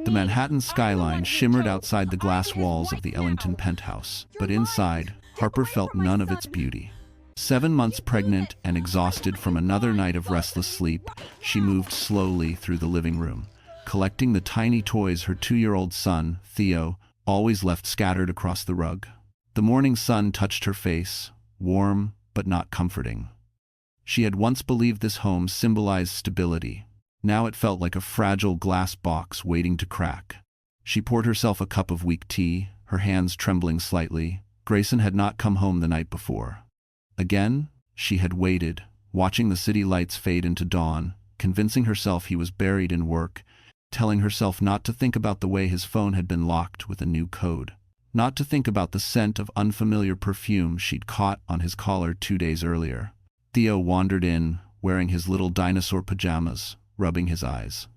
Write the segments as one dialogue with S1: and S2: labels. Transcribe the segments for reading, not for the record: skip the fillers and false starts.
S1: The Manhattan skyline shimmered outside the glass walls of the Ellington penthouse, but inside, Harper felt none of its beauty. 7 months pregnant and exhausted from another night of restless sleep, she moved slowly through the living room, collecting the tiny toys her 2-year-old son, Theo, always left scattered across the rug. The morning sun touched her face, warm but not comforting. She had once believed this home symbolized stability. Now it felt like a fragile glass box waiting to crack. She poured herself a cup of weak tea, her hands trembling slightly. Grayson had not come home the night before. Again, she had waited, watching the city lights fade into dawn, convincing herself he was buried in work, telling herself not to think about the way his phone had been locked with a new code, not to think about the scent of unfamiliar perfume she'd caught on his collar 2 days earlier. Theo wandered in, wearing his little dinosaur pajamas, rubbing his eyes.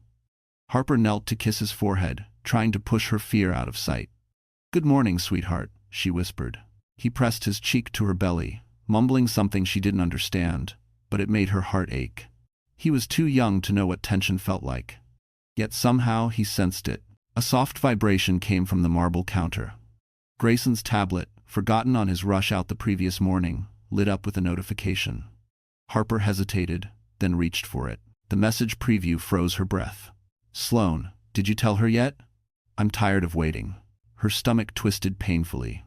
S1: Harper knelt to kiss his forehead, trying to push her fear out of sight. "Good morning, sweetheart," she whispered. He pressed his cheek to her belly, mumbling something she didn't understand, but it made her heart ache. He was too young to know what tension felt like. Yet somehow he sensed it. A soft vibration came from the marble counter. Grayson's tablet, forgotten on his rush out the previous morning, lit up with a notification. Harper hesitated, then reached for it. The message preview froze her breath. "Sloan, did you tell her yet? I'm tired of waiting." Her stomach twisted painfully.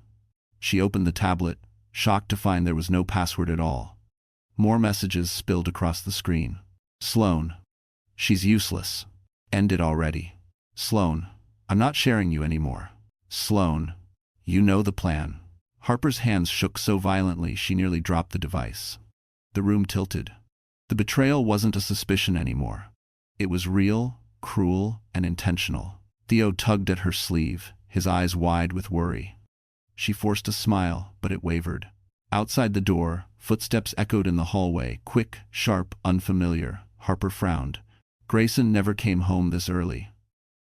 S1: She opened the tablet, shocked to find there was no password at all. More messages spilled across the screen. "Sloan, she's useless. End it already. Sloan, I'm not sharing you anymore. Sloan, you know the plan." Harper's hands shook so violently she nearly dropped the device. The room tilted. The betrayal wasn't a suspicion anymore. It was real, cruel, and intentional. Theo tugged at her sleeve, his eyes wide with worry. She forced a smile, but it wavered. Outside the door, footsteps echoed in the hallway, quick, sharp, unfamiliar. Harper frowned. Grayson never came home this early.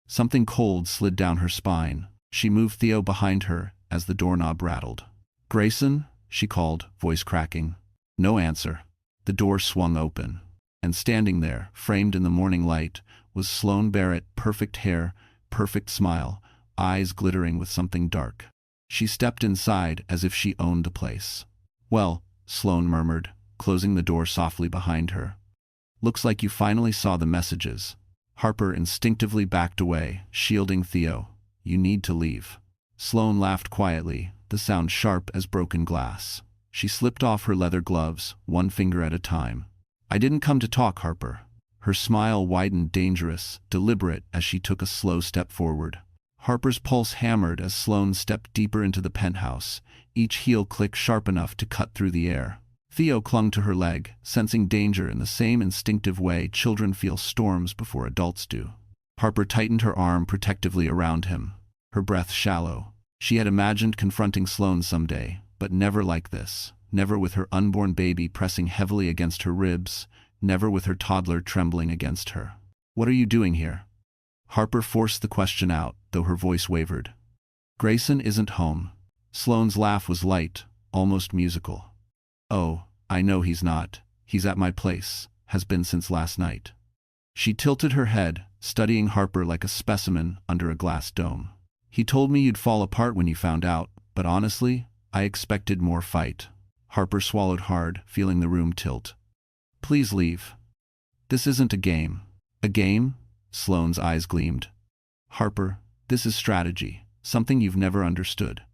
S1: Something cold slid down her spine. She moved Theo behind her as the doorknob rattled. "Grayson?" she called, voice cracking. No answer. The door swung open, and standing there, framed in the morning light, was Sloan Barrett, perfect hair, perfect smile, eyes glittering with something dark. She stepped inside as if she owned the place. "Well," Sloan murmured, closing the door softly behind her. "Looks like you finally saw the messages." Harper instinctively backed away, shielding Theo. "You need to leave." Sloan laughed quietly, the sound sharp as broken glass. She slipped off her leather gloves, one finger at a time. "I didn't come to talk, Harper." Her smile widened, dangerous, deliberate, as she took a slow step forward. Harper's pulse hammered as Sloan stepped deeper into the penthouse, each heel click sharp enough to cut through the air. Theo clung to her leg, sensing danger in the same instinctive way children feel storms before adults do. Harper tightened her arm protectively around him, her breath shallow. She had imagined confronting Sloan someday, but never like this. Never with her unborn baby pressing heavily against her ribs, never with her toddler trembling against her. "What are you doing here?" Harper forced the question out, though her voice wavered. "Grayson isn't home." Sloan's laugh was light, almost musical. "Oh, I know he's not. He's at my place, has been since last night." She tilted her head, studying Harper like a specimen under a glass dome. "He told me you'd fall apart when you found out, but honestly, I expected more fight." Harper swallowed hard, feeling the room tilt. "Please leave. This isn't a game." "A game?" Sloan's eyes gleamed. "Harper, this is strategy, something you've never understood.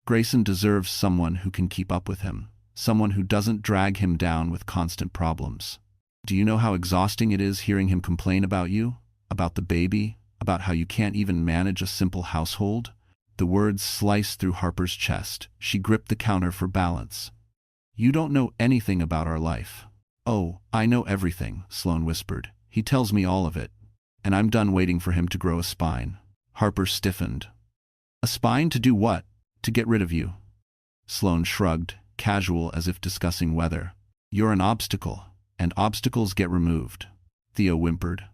S1: Grayson deserves someone who can keep up with him, someone who doesn't drag him down with constant problems. Do you know how exhausting it is hearing him complain about you, about the baby, about how you can't even manage a simple household?" The words sliced through Harper's chest. She gripped the counter for balance. "You don't know anything about our life." "Oh, I know everything," Sloan whispered. "He tells me all of it. And I'm done waiting for him to grow a spine." Harper stiffened. "A spine to do what? To get rid of you?" Sloan shrugged, casual as if discussing weather. "You're an obstacle, and obstacles get removed." Theo whimpered.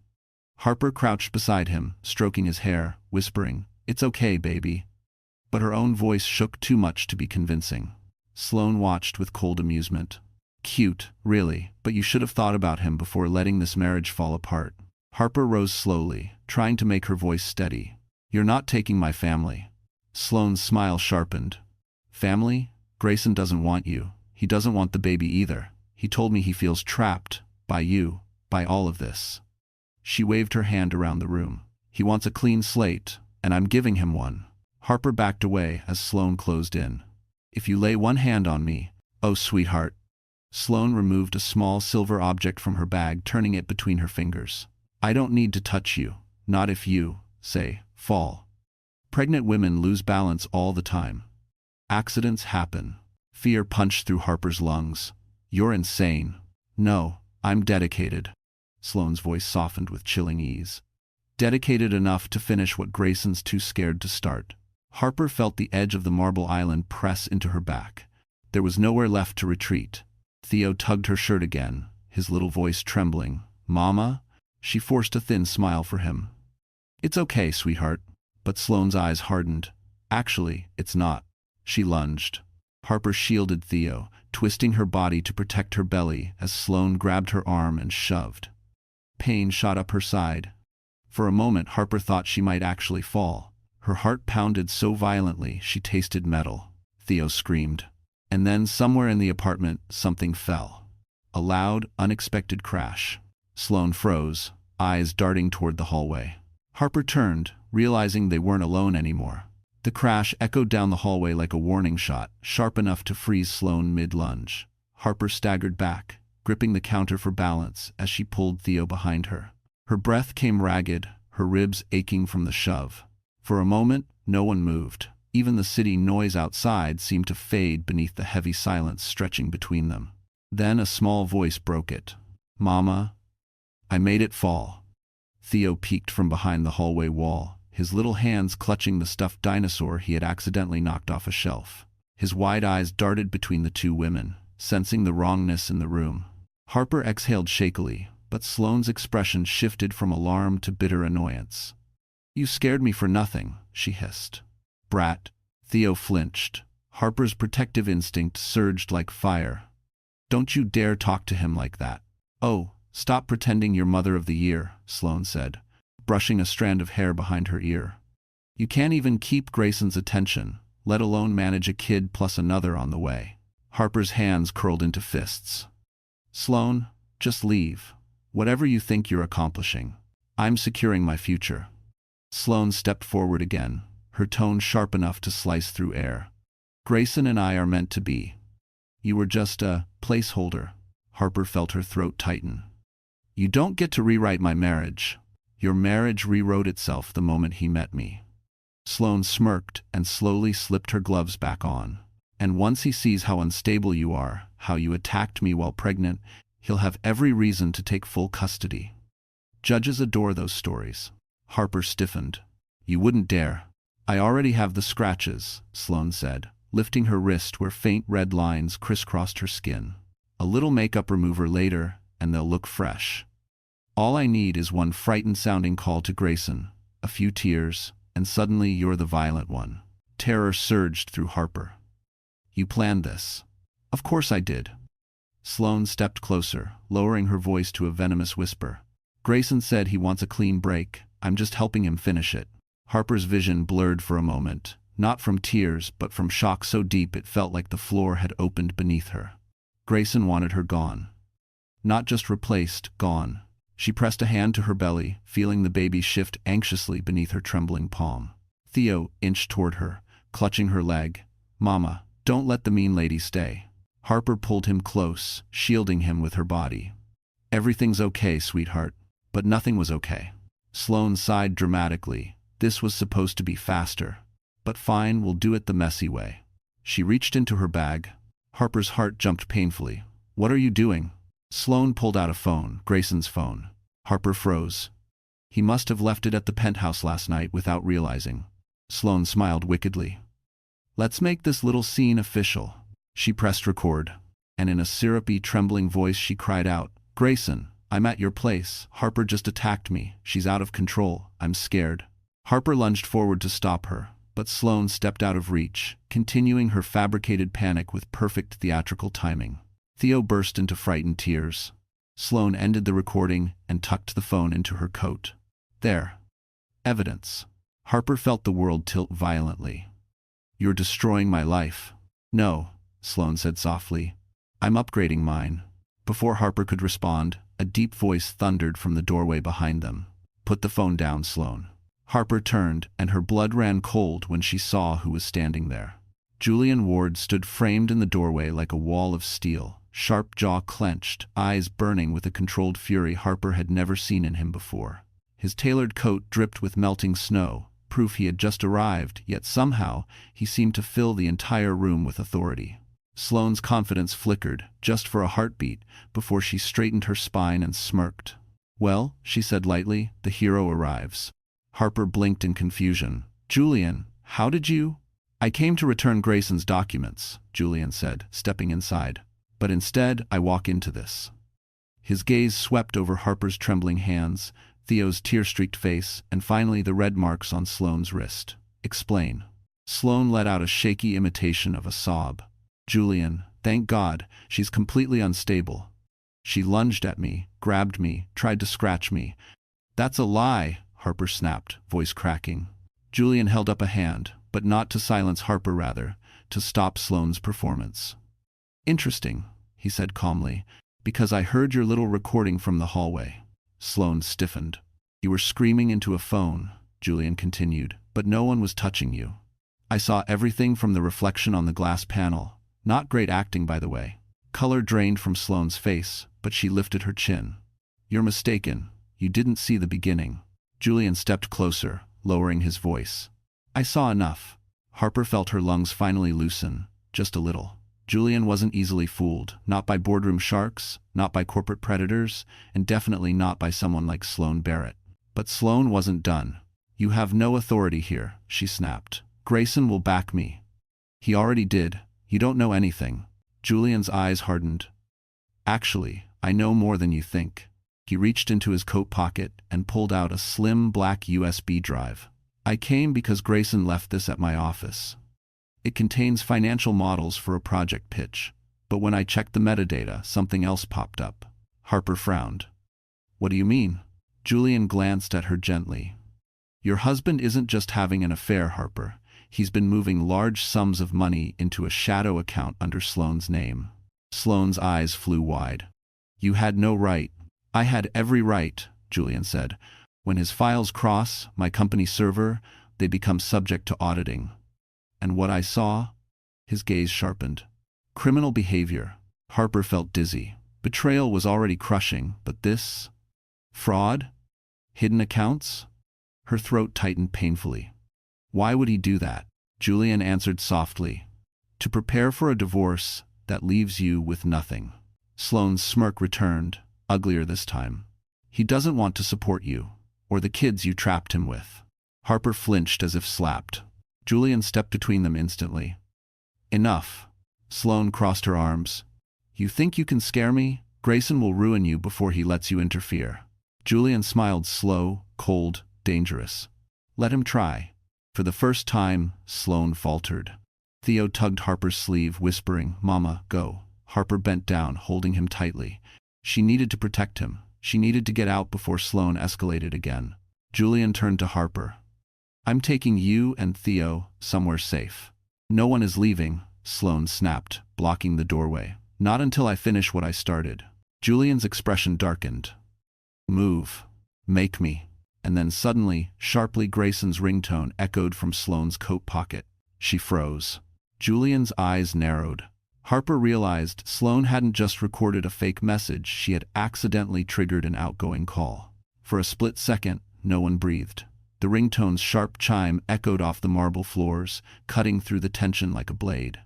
S1: Harper crouched beside him, stroking his hair, whispering, "It's okay, baby." But her own voice shook too much to be convincing. Sloan watched with cold amusement. "Cute, really, but you should have thought about him before letting this marriage fall apart." Harper rose slowly, trying to make her voice steady. You're not taking my family. Sloane's smile sharpened. Family? Grayson doesn't want you. He doesn't want the baby either. He told me he feels trapped. By you. By all of this. She waved her hand around the room. He wants a clean slate, and I'm giving him one. Harper backed away as Sloane closed in. If you lay one hand on me, oh sweetheart. Sloane removed a small silver object from her bag, turning it between her fingers. I don't need to touch you. Not if you, say, fall. Pregnant women lose balance all the time. Accidents happen. Fear punched through Harper's lungs. You're insane. No, I'm dedicated. Sloane's voice softened with chilling ease. Dedicated enough to finish what Grayson's too scared to start. Harper felt the edge of the marble island press into her back. There was nowhere left to retreat. Theo tugged her shirt again, his little voice trembling. Mama? She forced a thin smile for him. It's okay, sweetheart. But Sloane's eyes hardened. Actually, it's not. She lunged. Harper shielded Theo, twisting her body to protect her belly as Sloane grabbed her arm and shoved. Pain shot up her side. For a moment Harper thought she might actually fall. Her heart pounded so violently she tasted metal. Theo screamed. And then somewhere in the apartment something fell. A loud, unexpected crash. Sloane froze, eyes darting toward the hallway. Harper turned, realizing they weren't alone anymore. The crash echoed down the hallway like a warning shot, sharp enough to freeze Sloane mid-lunge. Harper staggered back, gripping the counter for balance as she pulled Theo behind her. Her breath came ragged, her ribs aching from the shove. For a moment, no one moved. Even the city noise outside seemed to fade beneath the heavy silence stretching between them. Then a small voice broke it. Mama? I made it fall. Theo peeked from behind the hallway wall, his little hands clutching the stuffed dinosaur he had accidentally knocked off a shelf. His wide eyes darted between the two women, sensing the wrongness in the room. Harper exhaled shakily, but Sloane's expression shifted from alarm to bitter annoyance. You scared me for nothing, she hissed. Brat. Theo flinched. Harper's protective instinct surged like fire. Don't you dare talk to him like that. Oh, stop pretending you're Mother of the Year, Sloane said, brushing a strand of hair behind her ear. You can't even keep Grayson's attention, let alone manage a kid plus another on the way. Harper's hands curled into fists. Sloane, just leave. Whatever you think you're accomplishing. I'm securing my future. Sloane stepped forward again, her tone sharp enough to slice through air. Grayson and I are meant to be. You were just a placeholder. Harper felt her throat tighten. You don't get to rewrite my marriage. Your marriage rewrote itself the moment he met me. Sloane smirked and slowly slipped her gloves back on. And once he sees how unstable you are, how you attacked me while pregnant, he'll have every reason to take full custody. Judges adore those stories. Harper stiffened. You wouldn't dare. I already have the scratches, Sloane said, lifting her wrist where faint red lines crisscrossed her skin. A little makeup remover later, and they'll look fresh. All I need is one frightened-sounding call to Grayson, a few tears, and suddenly you're the violent one. Terror surged through Harper. You planned this. Of course I did. Sloane stepped closer, lowering her voice to a venomous whisper. Grayson said he wants a clean break. I'm just helping him finish it. Harper's vision blurred for a moment, not from tears, but from shock so deep it felt like the floor had opened beneath her. Grayson wanted her gone. Not just replaced, gone. She pressed a hand to her belly, feeling the baby shift anxiously beneath her trembling palm. Theo inched toward her, clutching her leg. Mama, don't let the mean lady stay. Harper pulled him close, shielding him with her body. Everything's okay, sweetheart. But nothing was okay. Sloane sighed dramatically. This was supposed to be faster. But fine, we'll do it the messy way. She reached into her bag. Harper's heart jumped painfully. What are you doing? Sloane pulled out a phone, Grayson's phone. Harper froze. He must have left it at the penthouse last night without realizing. Sloane smiled wickedly. Let's make this little scene official. She pressed record, and in a syrupy, trembling voice she cried out, Grayson, I'm at your place. Harper just attacked me. She's out of control. I'm scared. Harper lunged forward to stop her, but Sloane stepped out of reach, continuing her fabricated panic with perfect theatrical timing. Theo burst into frightened tears. Sloane ended the recording and tucked the phone into her coat. There. Evidence. Harper felt the world tilt violently. "You're destroying my life." "No," Sloane said softly. "I'm upgrading mine." Before Harper could respond, a deep voice thundered from the doorway behind them. "Put the phone down, Sloane." Harper turned, and her blood ran cold when she saw who was standing there. Julian Ward stood framed in the doorway like a wall of steel, sharp jaw clenched, eyes burning with a controlled fury Harper had never seen in him before. His tailored coat dripped with melting snow, proof he had just arrived, yet somehow he seemed to fill the entire room with authority. Sloane's confidence flickered, just for a heartbeat, before she straightened her spine and smirked. "Well," she said lightly, "the hero arrives." Harper blinked in confusion. "Julian, how did you—" "I came to return Grayson's documents," Julian said, stepping inside. "But instead, I walk into this." His gaze swept over Harper's trembling hands, Theo's tear-streaked face, and finally the red marks on Sloane's wrist. "Explain." Sloane let out a shaky imitation of a sob. "Julian, thank God, she's completely unstable. She lunged at me, grabbed me, tried to scratch me." "That's a lie," Harper snapped, voice cracking. Julian held up a hand, but not to silence Harper, rather, to stop Sloane's performance. "Interesting," he said calmly, "because I heard your little recording from the hallway." Sloane stiffened. "You were screaming into a phone," Julian continued, "but no one was touching you. I saw everything from the reflection on the glass panel. Not great acting, by the way." Color drained from Sloane's face, but she lifted her chin. "You're mistaken. You didn't see the beginning." Julian stepped closer, lowering his voice. "I saw enough." Harper felt her lungs finally loosen, just a little. Julian wasn't easily fooled, not by boardroom sharks, not by corporate predators, and definitely not by someone like Sloane Barrett. But Sloane wasn't done. "You have no authority here," she snapped. "Grayson will back me." "He already did. You don't know anything." Julian's eyes hardened. "Actually, I know more than you think." He reached into his coat pocket and pulled out a slim black USB drive. "I came because Grayson left this at my office. It contains financial models for a project pitch, but when I checked the metadata, something else popped up." Harper frowned. "What do you mean?" Julian glanced at her gently. "Your husband isn't just having an affair, Harper. He's been moving large sums of money into a shadow account under Sloane's name." Sloane's eyes flew wide. "You had no right." "I had every right," Julian said. "When his files cross my company server, they become subject to auditing. And what I saw?" His gaze sharpened. "Criminal behavior." Harper felt dizzy. Betrayal was already crushing, but this? Fraud? Hidden accounts? Her throat tightened painfully. "Why would he do that?" Julian answered softly. "To prepare for a divorce that leaves you with nothing." Sloane's smirk returned, uglier this time. "He doesn't want to support you, or the kids you trapped him with." Harper flinched as if slapped. Julian stepped between them instantly. "Enough." Sloane crossed her arms. "You think you can scare me? Grayson will ruin you before he lets you interfere." Julian smiled, slow, cold, dangerous. "Let him try." For the first time, Sloane faltered. Theo tugged Harper's sleeve, whispering, "Mama, go." Harper bent down, holding him tightly. She needed to protect him. She needed to get out before Sloane escalated again. Julian turned to Harper. "I'm taking you and Theo somewhere safe." "No one is leaving," Sloane snapped, blocking the doorway. "Not until I finish what I started." Julian's expression darkened. "Move. Make me." And then suddenly, sharply, Grayson's ringtone echoed from Sloane's coat pocket. She froze. Julian's eyes narrowed. Harper realized Sloane hadn't just recorded a fake message, she had accidentally triggered an outgoing call. For a split second, no one breathed. The ringtone's sharp chime echoed off the marble floors, cutting through the tension like a blade.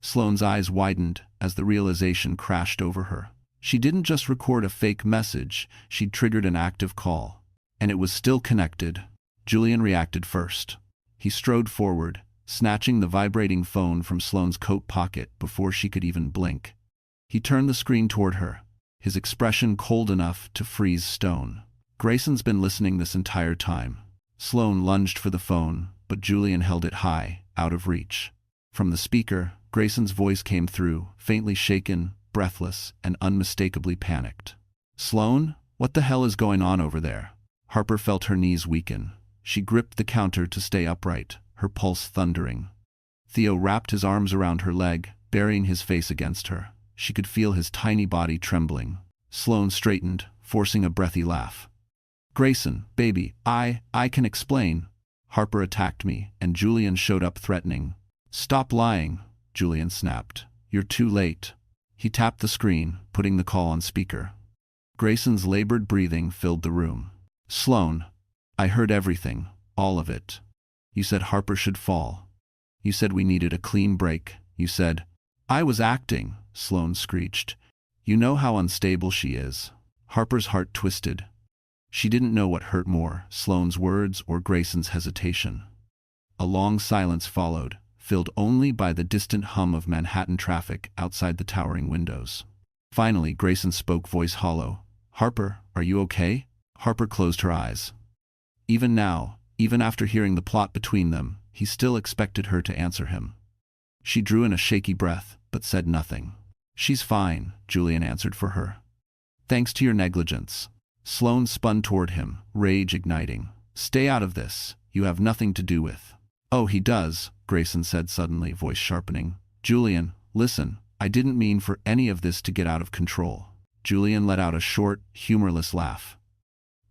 S1: Sloane's eyes widened as the realization crashed over her. She didn't just record a fake message, she'd triggered an active call. And it was still connected. Julian reacted first. He strode forward, snatching the vibrating phone from Sloane's coat pocket before she could even blink. He turned the screen toward her, his expression cold enough to freeze stone. "Grayson's been listening this entire time." Sloane lunged for the phone, but Julian held it high, out of reach. From the speaker, Grayson's voice came through, faintly shaken, breathless, and unmistakably panicked. "Sloane, what the hell is going on over there?" Harper felt her knees weaken. She gripped the counter to stay upright, her pulse thundering. Theo wrapped his arms around her leg, burying his face against her. She could feel his tiny body trembling. Sloane straightened, forcing a breathy laugh. "Grayson, baby, I can explain." Harper attacked me, and Julian showed up threatening. "Stop lying," Julian snapped. "You're too late." He tapped the screen, putting the call on speaker. Grayson's labored breathing filled the room. "Sloane, I heard everything, all of it. You said Harper should fall. You said we needed a clean break. You said—" "I was acting," Sloane screeched. "You know how unstable she is." Harper's heart twisted. She didn't know what hurt more, Sloane's words or Grayson's hesitation. A long silence followed, filled only by the distant hum of Manhattan traffic outside the towering windows. Finally, Grayson spoke, voice hollow. "Harper, are you okay?" Harper closed her eyes. Even now, even after hearing the plot between them, he still expected her to answer him. She drew in a shaky breath, but said nothing. "She's fine," Julian answered for her. "Thanks to your negligence." Sloane spun toward him, rage igniting. "Stay out of this. You have nothing to do with." "Oh, he does," Grayson said suddenly, voice sharpening. "Julian, listen, I didn't mean for any of this to get out of control." Julian let out a short, humorless laugh.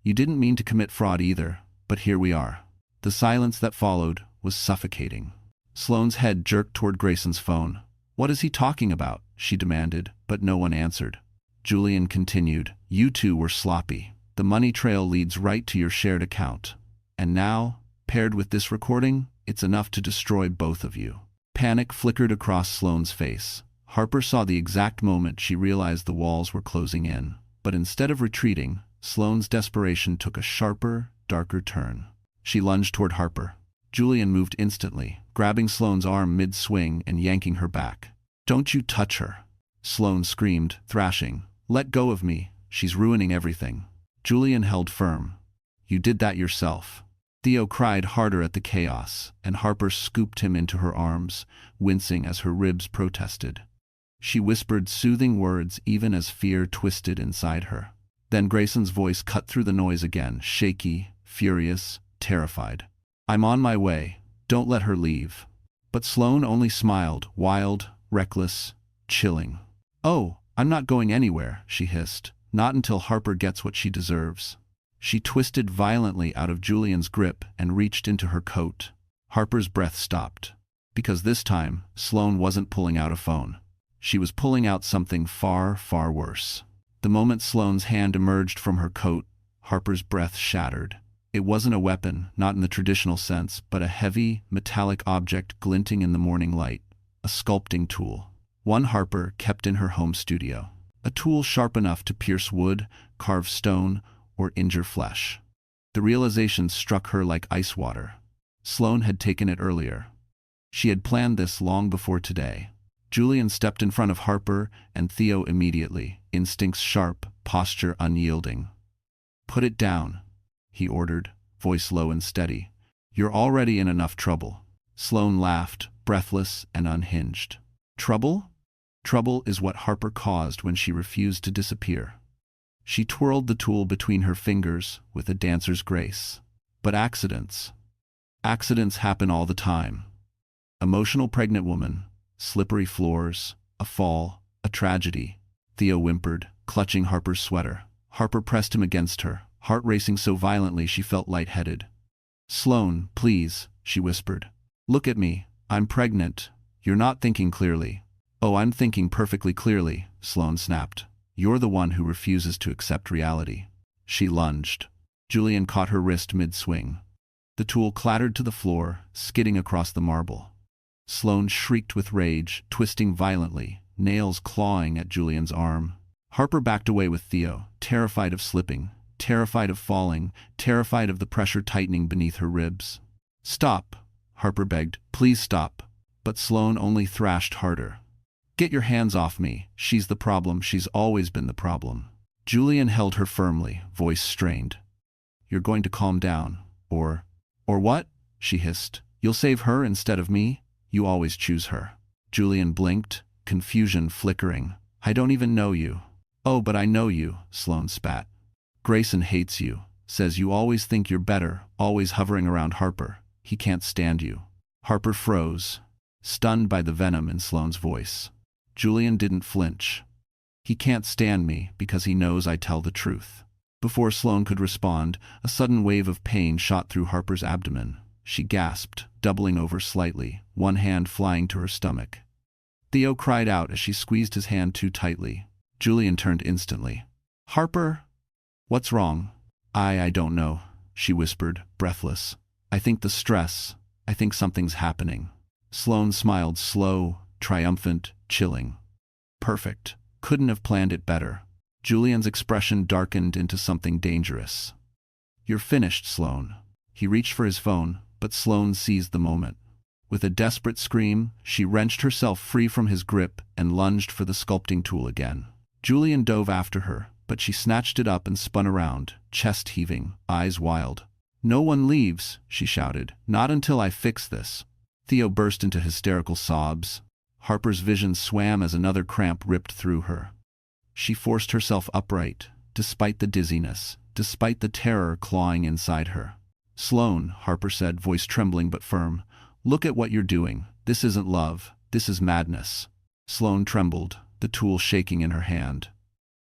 S1: "You didn't mean to commit fraud either, but here we are." The silence that followed was suffocating. Sloane's head jerked toward Grayson's phone. "What is he talking about?" she demanded, but no one answered. Julian continued, "You two were sloppy. The money trail leads right to your shared account. And now, paired with this recording, it's enough to destroy both of you." Panic flickered across Sloane's face. Harper saw the exact moment she realized the walls were closing in. But instead of retreating, Sloane's desperation took a sharper, darker turn. She lunged toward Harper. Julian moved instantly, grabbing Sloane's arm mid-swing and yanking her back. "Don't you touch her!" Sloane screamed, thrashing. "Let go of me. She's ruining everything." Julian held firm. "You did that yourself." Theo cried harder at the chaos, and Harper scooped him into her arms, wincing as her ribs protested. She whispered soothing words even as fear twisted inside her. Then Grayson's voice cut through the noise again, shaky, furious, terrified. "I'm on my way. Don't let her leave." But Sloane only smiled, wild, reckless, chilling. "Oh, I'm not going anywhere," she hissed. "Not until Harper gets what she deserves." She twisted violently out of Julian's grip and reached into her coat. Harper's breath stopped. Because this time, Sloane wasn't pulling out a phone. She was pulling out something far, far worse. The moment Sloane's hand emerged from her coat, Harper's breath shattered. It wasn't a weapon, not in the traditional sense, but a heavy, metallic object glinting in the morning light. A sculpting tool. One Harper kept in her home studio. A tool sharp enough to pierce wood, carve stone, or injure flesh. The realization struck her like ice water. Sloane had taken it earlier. She had planned this long before today. Julian stepped in front of Harper and Theo immediately, instincts sharp, posture unyielding. "Put it down," he ordered, voice low and steady. "You're already in enough trouble." Sloane laughed, breathless and unhinged. "Trouble? Trouble is what Harper caused when she refused to disappear." She twirled the tool between her fingers with a dancer's grace. "But accidents. Accidents happen all the time. Emotional pregnant woman, slippery floors, a fall, a tragedy." Theo whimpered, clutching Harper's sweater. Harper pressed him against her, heart racing so violently she felt lightheaded. "Sloane, please," she whispered. "Look at me. I'm pregnant. You're not thinking clearly." "Oh, I'm thinking perfectly clearly," Sloane snapped. "You're the one who refuses to accept reality." She lunged. Julian caught her wrist mid-swing. The tool clattered to the floor, skidding across the marble. Sloane shrieked with rage, twisting violently, nails clawing at Julian's arm. Harper backed away with Theo, terrified of slipping, terrified of falling, terrified of the pressure tightening beneath her ribs. "Stop," Harper begged. "Please stop." But Sloane only thrashed harder. "Get your hands off me. She's the problem. She's always been the problem." Julian held her firmly, voice strained. "You're going to calm down. Or what?" she hissed. "You'll save her instead of me? You always choose her." Julian blinked, confusion flickering. "I don't even know you." "Oh, but I know you," Sloane spat. "Grayson hates you. Says you always think you're better, always hovering around Harper. He can't stand you. Harper froze, stunned by the venom in Sloane's voice. Julian didn't flinch. He can't stand me because he knows I tell the truth. Before Sloane could respond, a sudden wave of pain shot through Harper's abdomen. She gasped, doubling over slightly, one hand flying to her stomach. Theo cried out as she squeezed his hand too tightly. Julian turned instantly. "Harper? What's wrong?" I don't know," she whispered, breathless. "I think the stress. I think something's happening." Sloane smiled, slow, triumphant, chilling. "Perfect. Couldn't have planned it better." Julian's expression darkened into something dangerous. "You're finished, Sloane." He reached for his phone, but Sloane seized the moment. With a desperate scream, she wrenched herself free from his grip and lunged for the sculpting tool again. Julian dove after her, but she snatched it up and spun around, chest heaving, eyes wild. "No one leaves," she shouted. "Not until I fix this." Theo burst into hysterical sobs. Harper's vision swam as another cramp ripped through her. She forced herself upright, despite the dizziness, despite the terror clawing inside her. "Sloane," Harper said, voice trembling but firm, "look at what you're doing. This isn't love. This is madness." Sloane trembled, the tool shaking in her hand.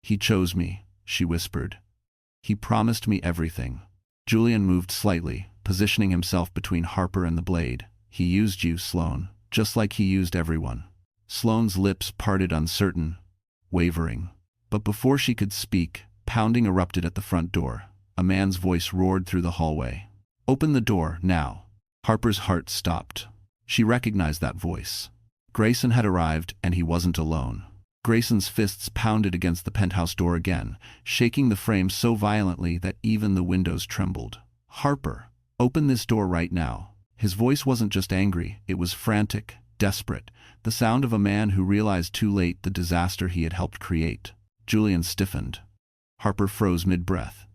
S1: "He chose me," she whispered. "He promised me everything." Julian moved slightly, positioning himself between Harper and the blade. "He used you, Sloane, just like he used everyone." Sloane's lips parted uncertain, wavering. But before she could speak, pounding erupted at the front door. A man's voice roared through the hallway. "Open the door, now." Harper's heart stopped. She recognized that voice. Grayson had arrived, and he wasn't alone. Grayson's fists pounded against the penthouse door again, shaking the frame so violently that even the windows trembled. "Harper, open this door right now." His voice wasn't just angry, it was frantic, desperate, the sound of a man who realized too late the disaster he had helped create. Julian stiffened. Harper froze mid-breath.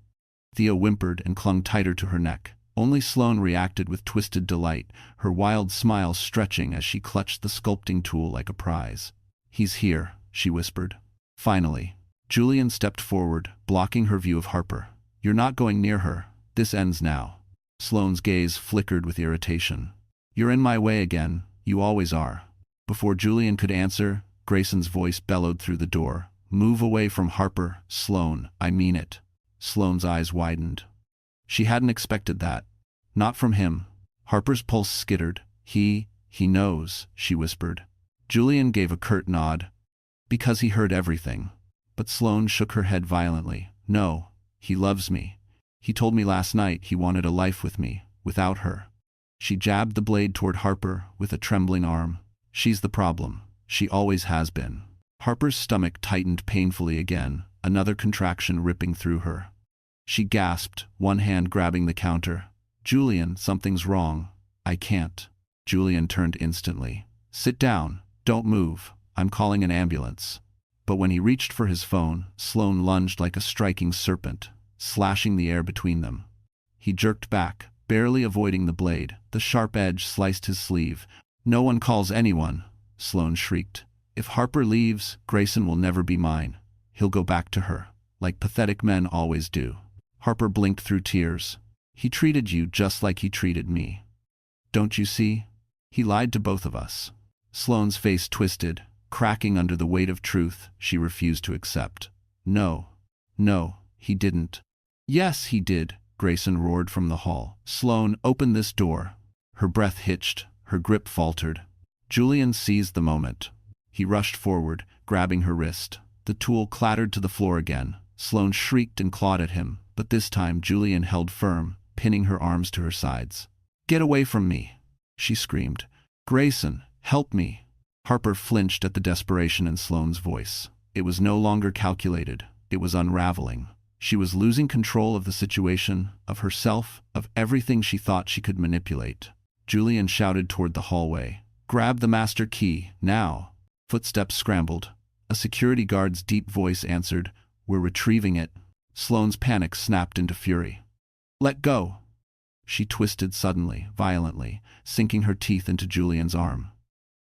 S1: Theo whimpered and clung tighter to her neck. Only Sloane reacted with twisted delight, her wild smile stretching as she clutched the sculpting tool like a prize. "He's here," she whispered. Finally. Julian stepped forward, blocking her view of Harper. "You're not going near her. This ends now." Sloane's gaze flickered with irritation. "You're in my way again. You always are." Before Julian could answer, Grayson's voice bellowed through the door. "Move away from Harper, Sloane. I mean it." Sloane's eyes widened. She hadn't expected that. Not from him. Harper's pulse skittered. He knows," she whispered. Julian gave a curt nod. "Because he heard everything." But Sloane shook her head violently. "No, he loves me. He told me last night he wanted a life with me, without her." She jabbed the blade toward Harper with a trembling arm. "She's the problem. She always has been." Harper's stomach tightened painfully again, another contraction ripping through her. She gasped, one hand grabbing the counter. "Julian, something's wrong. I can't." Julian turned instantly. "Sit down. Don't move. I'm calling an ambulance." But when he reached for his phone, Sloane lunged like a striking serpent, slashing the air between them. He jerked back, barely avoiding the blade. The sharp edge sliced his sleeve. "No one calls anyone," Sloane shrieked. "If Harper leaves, Grayson will never be mine. He'll go back to her, like pathetic men always do." Harper blinked through tears. "He treated you just like he treated me. Don't you see? He lied to both of us." Sloane's face twisted, cracking under the weight of truth she refused to accept. No, he didn't." "Yes, he did," Grayson roared from the hall. "Sloane, open this door." Her breath hitched, her grip faltered. Julian seized the moment. He rushed forward, grabbing her wrist. The tool clattered to the floor again. Sloane shrieked and clawed at him, but this time Julian held firm, pinning her arms to her sides. "Get away from me," she screamed. "Grayson, help me." Harper flinched at the desperation in Sloane's voice. It was no longer calculated. It was unraveling. She was losing control of the situation, of herself, of everything she thought she could manipulate. Julian shouted toward the hallway. "Grab the master key, now." Footsteps scrambled. A security guard's deep voice answered, "We're retrieving it." Sloane's panic snapped into fury. "Let go." She twisted suddenly, violently, sinking her teeth into Julian's arm.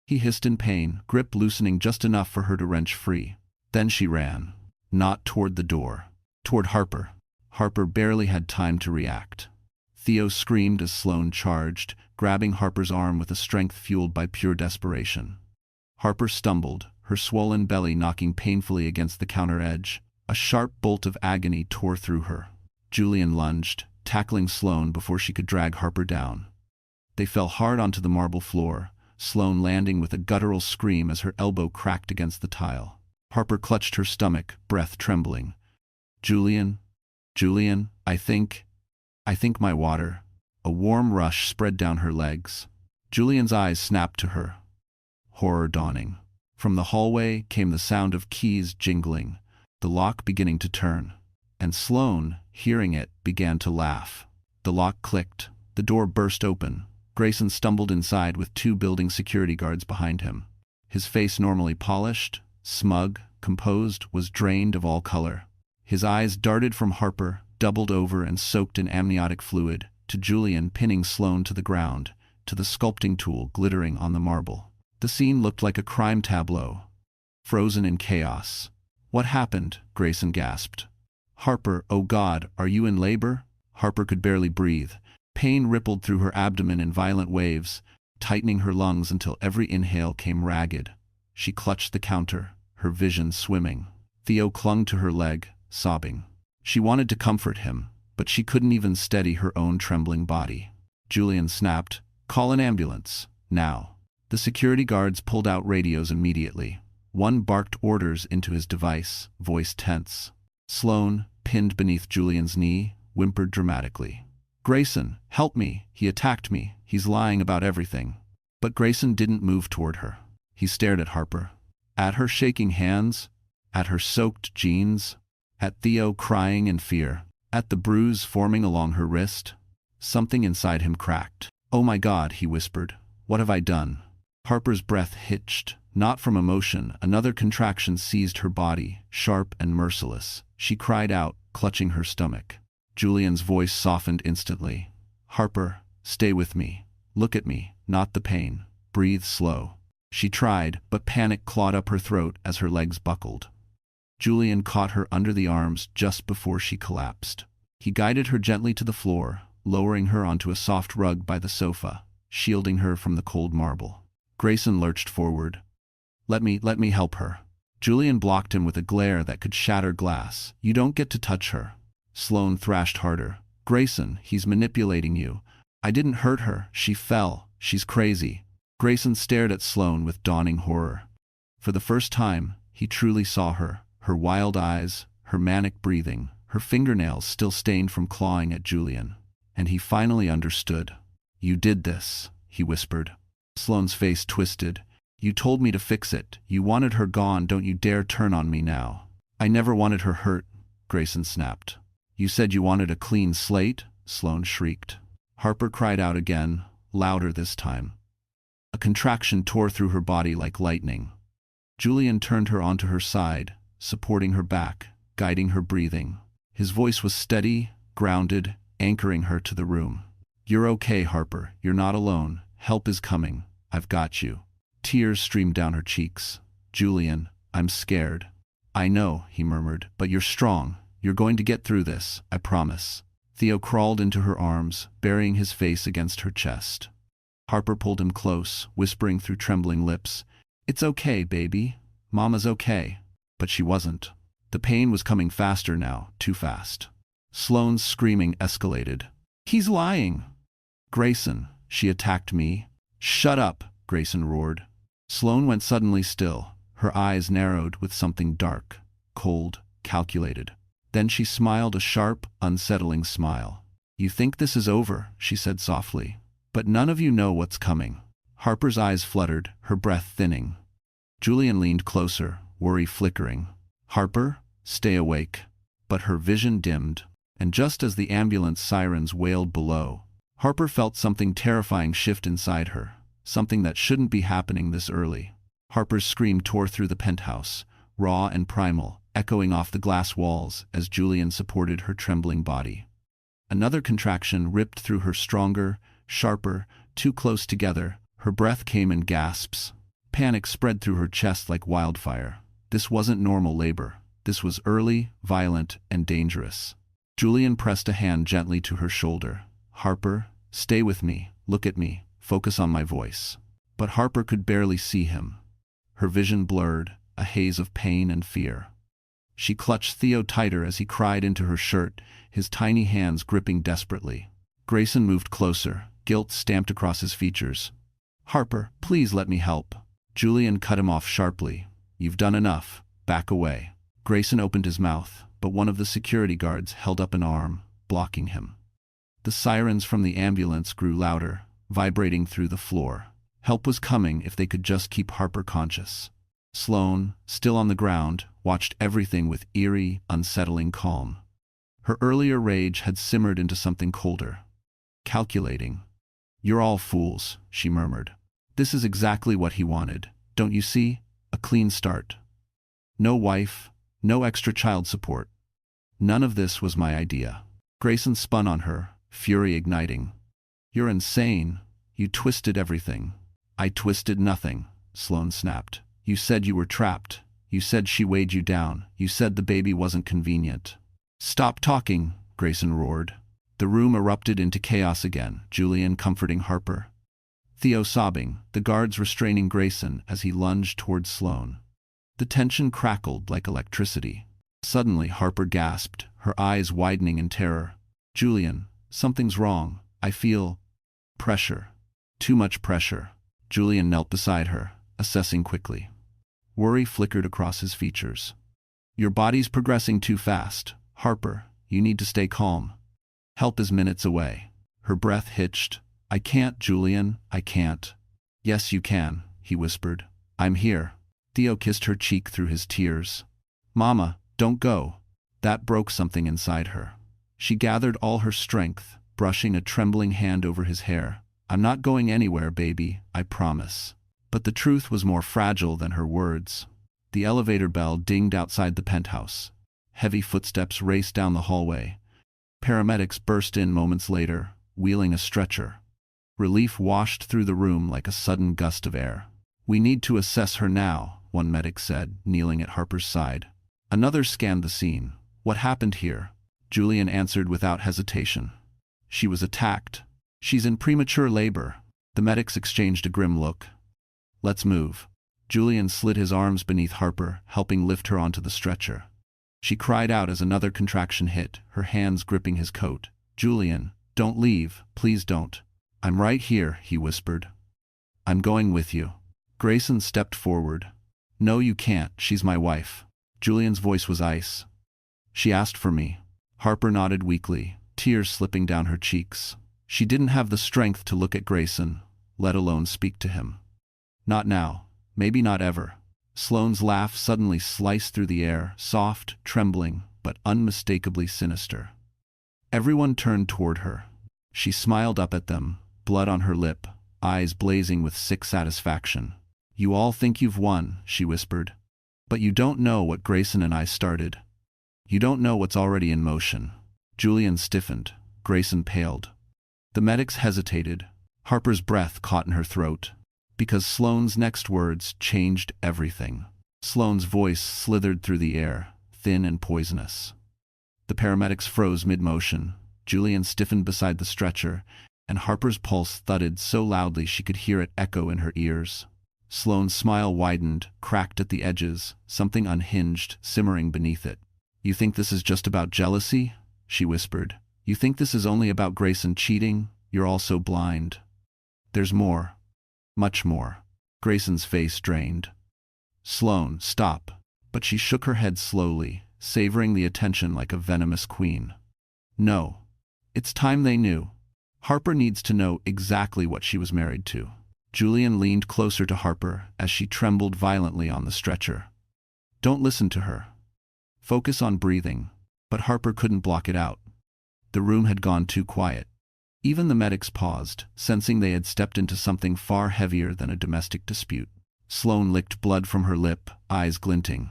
S1: He hissed in pain, grip loosening just enough for her to wrench free. Then she ran. Not toward the door. Toward Harper. Harper barely had time to react. Theo screamed as Sloane charged, grabbing Harper's arm with a strength fueled by pure desperation. Harper stumbled, her swollen belly knocking painfully against the counter edge. A sharp bolt of agony tore through her. Julian lunged, tackling Sloane before she could drag Harper down. They fell hard onto the marble floor, Sloane landing with a guttural scream as her elbow cracked against the tile. Harper clutched her stomach, breath trembling. Julian, I think my water." A warm rush spread down her legs. Julian's eyes snapped to her, horror dawning. From the hallway came the sound of keys jingling, the lock beginning to turn. And Sloane, hearing it, began to laugh. The lock clicked. The door burst open. Grayson stumbled inside with 2 building security guards behind him. His face, normally polished, smug, composed, was drained of all color. His eyes darted from Harper, doubled over and soaked in amniotic fluid, to Julian pinning Sloane to the ground, to the sculpting tool glittering on the marble. The scene looked like a crime tableau, frozen in chaos. "What happened?" Grayson gasped. "Harper, oh God, are you in labor?" Harper could barely breathe. Pain rippled through her abdomen in violent waves, tightening her lungs until every inhale came ragged. She clutched the counter, her vision swimming. Theo clung to her leg, sobbing. She wanted to comfort him, but she couldn't even steady her own trembling body. Julian snapped, "Call an ambulance, now." The security guards pulled out radios immediately. One barked orders into his device, voice tense. Sloane, pinned beneath Julian's knee, whimpered dramatically. "Grayson, help me, he attacked me, he's lying about everything." But Grayson didn't move toward her. He stared at Harper, at her shaking hands, at her soaked jeans, at Theo crying in fear, at the bruise forming along her wrist. Something inside him cracked. "Oh my God," he whispered. "What have I done?" Harper's breath hitched. Not from emotion, another contraction seized her body, sharp and merciless. She cried out, clutching her stomach. Julian's voice softened instantly. "Harper, stay with me. Look at me, not the pain. Breathe slow." She tried, but panic clawed up her throat as her legs buckled. Julian caught her under the arms just before she collapsed. He guided her gently to the floor, lowering her onto a soft rug by the sofa, shielding her from the cold marble. Grayson lurched forward. Let me help her." Julian blocked him with a glare that could shatter glass. "You don't get to touch her." Sloane thrashed harder. "Grayson, he's manipulating you. I didn't hurt her. She fell. She's crazy." Grayson stared at Sloane with dawning horror. For the first time, he truly saw her, her wild eyes, her manic breathing, her fingernails still stained from clawing at Julian. And he finally understood. "You did this," he whispered. Sloane's face twisted. "You told me to fix it. You wanted her gone. Don't you dare turn on me now." "I never wanted her hurt," Grayson snapped. "You said you wanted a clean slate?" Sloane shrieked. Harper cried out again, louder this time. A contraction tore through her body like lightning. Julian turned her onto her side, supporting her back, guiding her breathing. His voice was steady, grounded, anchoring her to the room. "You're okay, Harper. You're not alone. Help is coming. I've got you." Tears streamed down her cheeks. "Julian, I'm scared." "I know," he murmured, "but you're strong. You're going to get through this, I promise." Theo crawled into her arms, burying his face against her chest. Harper pulled him close, whispering through trembling lips, "It's okay, baby. Mama's okay." But she wasn't. The pain was coming faster now, too fast. Sloane's screaming escalated. "He's lying!" "Grayson, she attacked me." "Shut up!" Grayson roared. Sloane went suddenly still, her eyes narrowed with something dark, cold, calculated. Then she smiled a sharp, unsettling smile. "You think this is over," she said softly. "But none of you know what's coming." Harper's eyes fluttered, her breath thinning. Julian leaned closer, worry flickering. "Harper, stay awake." But her vision dimmed, and just as the ambulance sirens wailed below, Harper felt something terrifying shift inside her, something that shouldn't be happening this early. Harper's scream tore through the penthouse, raw and primal, echoing off the glass walls as Julian supported her trembling body. Another contraction ripped through her, stronger, sharper, too close together. Her breath came in gasps. Panic spread through her chest like wildfire. This wasn't normal labor. This was early, violent, and dangerous. Julian pressed a hand gently to her shoulder. Harper, stay with me, look at me, focus on my voice. But Harper could barely see him. Her vision blurred, a haze of pain and fear. She clutched Theo tighter as he cried into her shirt, his tiny hands gripping desperately. Grayson moved closer, guilt stamped across his features. Harper, please let me help. Julian cut him off sharply. You've done enough. Back away. Grayson opened his mouth, but one of the security guards held up an arm, blocking him. The sirens from the ambulance grew louder, vibrating through the floor. Help was coming if they could just keep Harper conscious. Sloane, still on the ground, watched everything with eerie, unsettling calm. Her earlier rage had simmered into something colder. Calculating. You're all fools, she murmured. This is exactly what he wanted. Don't you see? A clean start. No wife, no extra child support. None of this was my idea. Grayson spun on her, fury igniting. You're insane. You twisted everything. I twisted nothing, Sloane snapped. You said you were trapped. You said she weighed you down. You said the baby wasn't convenient. Stop talking, Grayson roared. The room erupted into chaos again, Julian comforting Harper. Theo sobbing, the guards restraining Grayson as he lunged towards Sloane. The tension crackled like electricity. Suddenly Harper gasped, her eyes widening in terror. Julian, something's wrong. I feel pressure. Too much pressure. Julian knelt beside her, assessing quickly. Worry flickered across his features. Your body's progressing too fast. Harper, you need to stay calm. Help is minutes away. Her breath hitched. I can't, Julian, I can't. Yes, you can, he whispered. I'm here. Theo kissed her cheek through his tears. Mama, don't go. That broke something inside her. She gathered all her strength, brushing a trembling hand over his hair. I'm not going anywhere, baby, I promise. But the truth was more fragile than her words. The elevator bell dinged outside the penthouse. Heavy footsteps raced down the hallway. Paramedics burst in moments later, wheeling a stretcher. Relief washed through the room like a sudden gust of air. We need to assess her now, one medic said, kneeling at Harper's side. Another scanned the scene. What happened here? Julian answered without hesitation. She was attacked. She's in premature labor. The medics exchanged a grim look. Let's move. Julian slid his arms beneath Harper, helping lift her onto the stretcher. She cried out as another contraction hit, her hands gripping his coat. Julian, don't leave, please don't. I'm right here, he whispered. I'm going with you. Grayson stepped forward. No, you can't, she's my wife. Julian's voice was ice. She asked for me. Harper nodded weakly, tears slipping down her cheeks. She didn't have the strength to look at Grayson, let alone speak to him. Not now, maybe not ever. Sloane's laugh suddenly sliced through the air, soft, trembling, but unmistakably sinister. Everyone turned toward her. She smiled up at them, blood on her lip, eyes blazing with sick satisfaction. You all think you've won, she whispered. But you don't know what Grayson and I started. You don't know what's already in motion. Julian stiffened. Grayson paled. The medics hesitated. Harper's breath caught in her throat. Because Sloane's next words changed everything. Sloane's voice slithered through the air, thin and poisonous. The paramedics froze mid-motion. Julian stiffened beside the stretcher, and Harper's pulse thudded so loudly she could hear it echo in her ears. Sloane's smile widened, cracked at the edges, something unhinged, simmering beneath it. You think this is just about jealousy? She whispered. You think this is only about Grayson cheating? You're all so blind. There's more. Much more. Grayson's face drained. Sloane, stop. But she shook her head slowly, savoring the attention like a venomous queen. No. It's time they knew. Harper needs to know exactly what she was married to. Julian leaned closer to Harper as she trembled violently on the stretcher. Don't listen to her. Focus on breathing. But Harper couldn't block it out. The room had gone too quiet. Even the medics paused, sensing they had stepped into something far heavier than a domestic dispute. Sloane licked blood from her lip, eyes glinting.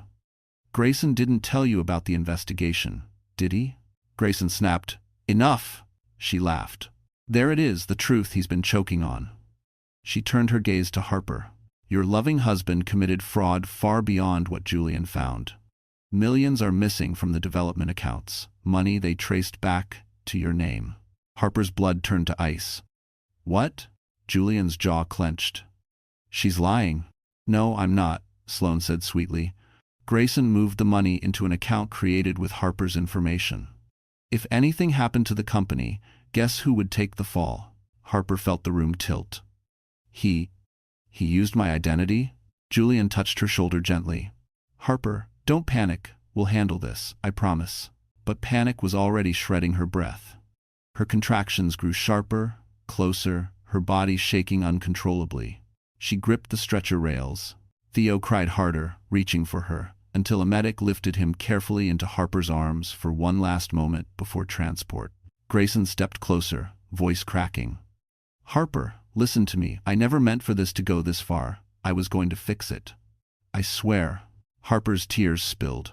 S1: Grayson didn't tell you about the investigation, did he? Grayson snapped. Enough! She laughed. There it is, the truth he's been choking on. She turned her gaze to Harper. Your loving husband committed fraud far beyond what Julian found. Millions are missing from the development accounts, money they traced back to your name. Harper's blood turned to ice. What? Julian's jaw clenched. She's lying. No, I'm not, Sloane said sweetly. Grayson moved the money into an account created with Harper's information. If anything happened to the company, guess who would take the fall? Harper felt the room tilt. He used my identity? Julian touched her shoulder gently. Harper, don't panic. We'll handle this, I promise. But panic was already shredding her breath. Her contractions grew sharper, closer, her body shaking uncontrollably. She gripped the stretcher rails. Theo cried harder, reaching for her, until a medic lifted him carefully into Harper's arms for one last moment before transport. Grayson stepped closer, voice cracking. Harper, listen to me. I never meant for this to go this far. I was going to fix it. I swear. Harper's tears spilled.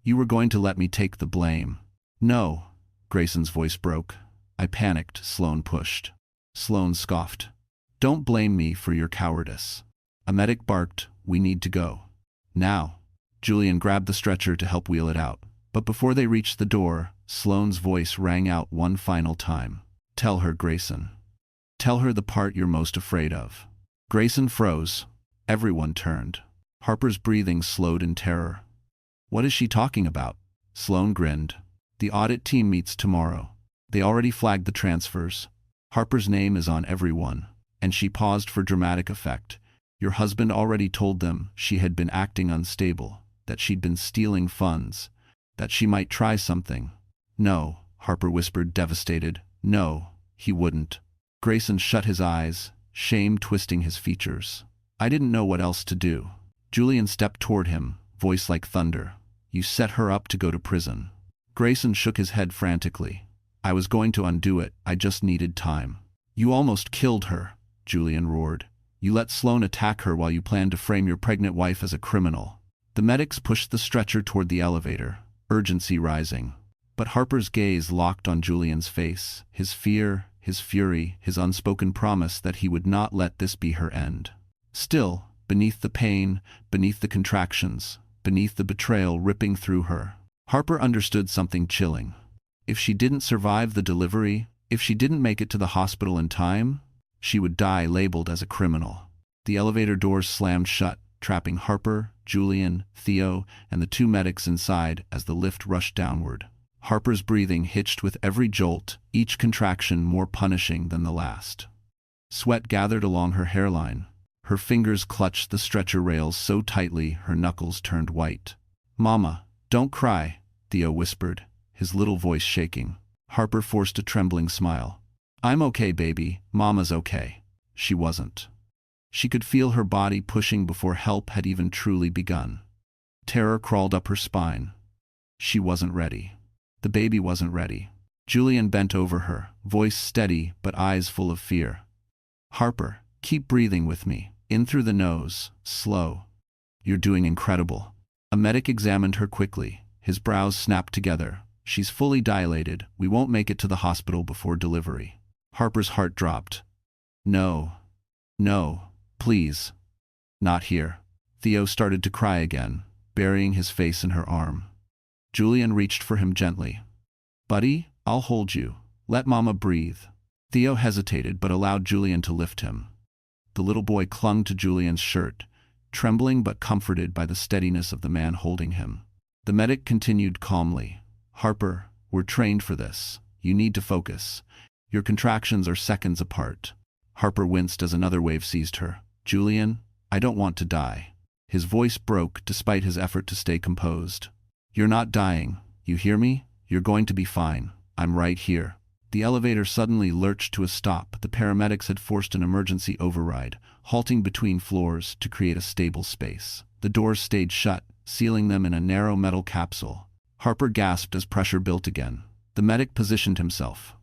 S1: You were going to let me take the blame. No. Grayson's voice broke. I panicked, Sloane pushed. Sloane scoffed. Don't blame me for your cowardice. A medic barked, we need to go. Now. Julian grabbed the stretcher to help wheel it out. But before they reached the door, Sloane's voice rang out one final time. Tell her, Grayson. Tell her the part you're most afraid of. Grayson froze. Everyone turned. Harper's breathing slowed in terror. What is she talking about? Sloane grinned. The audit team meets tomorrow. They already flagged the transfers. Harper's name is on every one. And she paused for dramatic effect. Your husband already told them she had been acting unstable, that she'd been stealing funds, that she might try something. No, Harper whispered, devastated. No, he wouldn't. Grayson shut his eyes, shame twisting his features. I didn't know what else to do. Julian stepped toward him, voice like thunder. You set her up to go to prison. Grayson shook his head frantically. I was going to undo it, I just needed time. You almost killed her, Julian roared. You let Sloane attack her while you planned to frame your pregnant wife as a criminal. The medics pushed the stretcher toward the elevator, urgency rising. But Harper's gaze locked on Julian's face, his fear, his fury, his unspoken promise that he would not let this be her end. Still, beneath the pain, beneath the contractions, beneath the betrayal ripping through her, Harper understood something chilling. If she didn't survive the delivery, if she didn't make it to the hospital in time, she would die labeled as a criminal. The elevator doors slammed shut, trapping Harper, Julian, Theo, and the two medics inside as the lift rushed downward. Harper's breathing hitched with every jolt, each contraction more punishing than the last. Sweat gathered along her hairline. Her fingers clutched the stretcher rails so tightly her knuckles turned white. Mama, don't cry, Theo whispered, his little voice shaking. Harper forced a trembling smile. I'm okay, baby. Mama's okay. She wasn't. She could feel her body pushing before help had even truly begun. Terror crawled up her spine. She wasn't ready. The baby wasn't ready. Julian bent over her, voice steady but eyes full of fear. Harper, keep breathing with me. In through the nose, slow. You're doing incredible. A medic examined her quickly. His brows snapped together. She's fully dilated. We won't make it to the hospital before delivery. Harper's heart dropped. No. No. Please. Not here. Theo started to cry again, burying his face in her arm. Julian reached for him gently. Buddy, I'll hold you. Let Mama breathe. Theo hesitated but allowed Julian to lift him. The little boy clung to Julian's shirt, trembling but comforted by the steadiness of the man holding him. The medic continued calmly. Harper, we're trained for this. You need to focus. Your contractions are seconds apart. Harper winced as another wave seized her. Julian, I don't want to die. His voice broke despite his effort to stay composed. You're not dying. You hear me? You're going to be fine. I'm right here. The elevator suddenly lurched to a stop. The paramedics had forced an emergency override, halting between floors to create a stable space. The doors stayed shut, sealing them in a narrow metal capsule. Harper gasped as pressure built again. The medic positioned himself.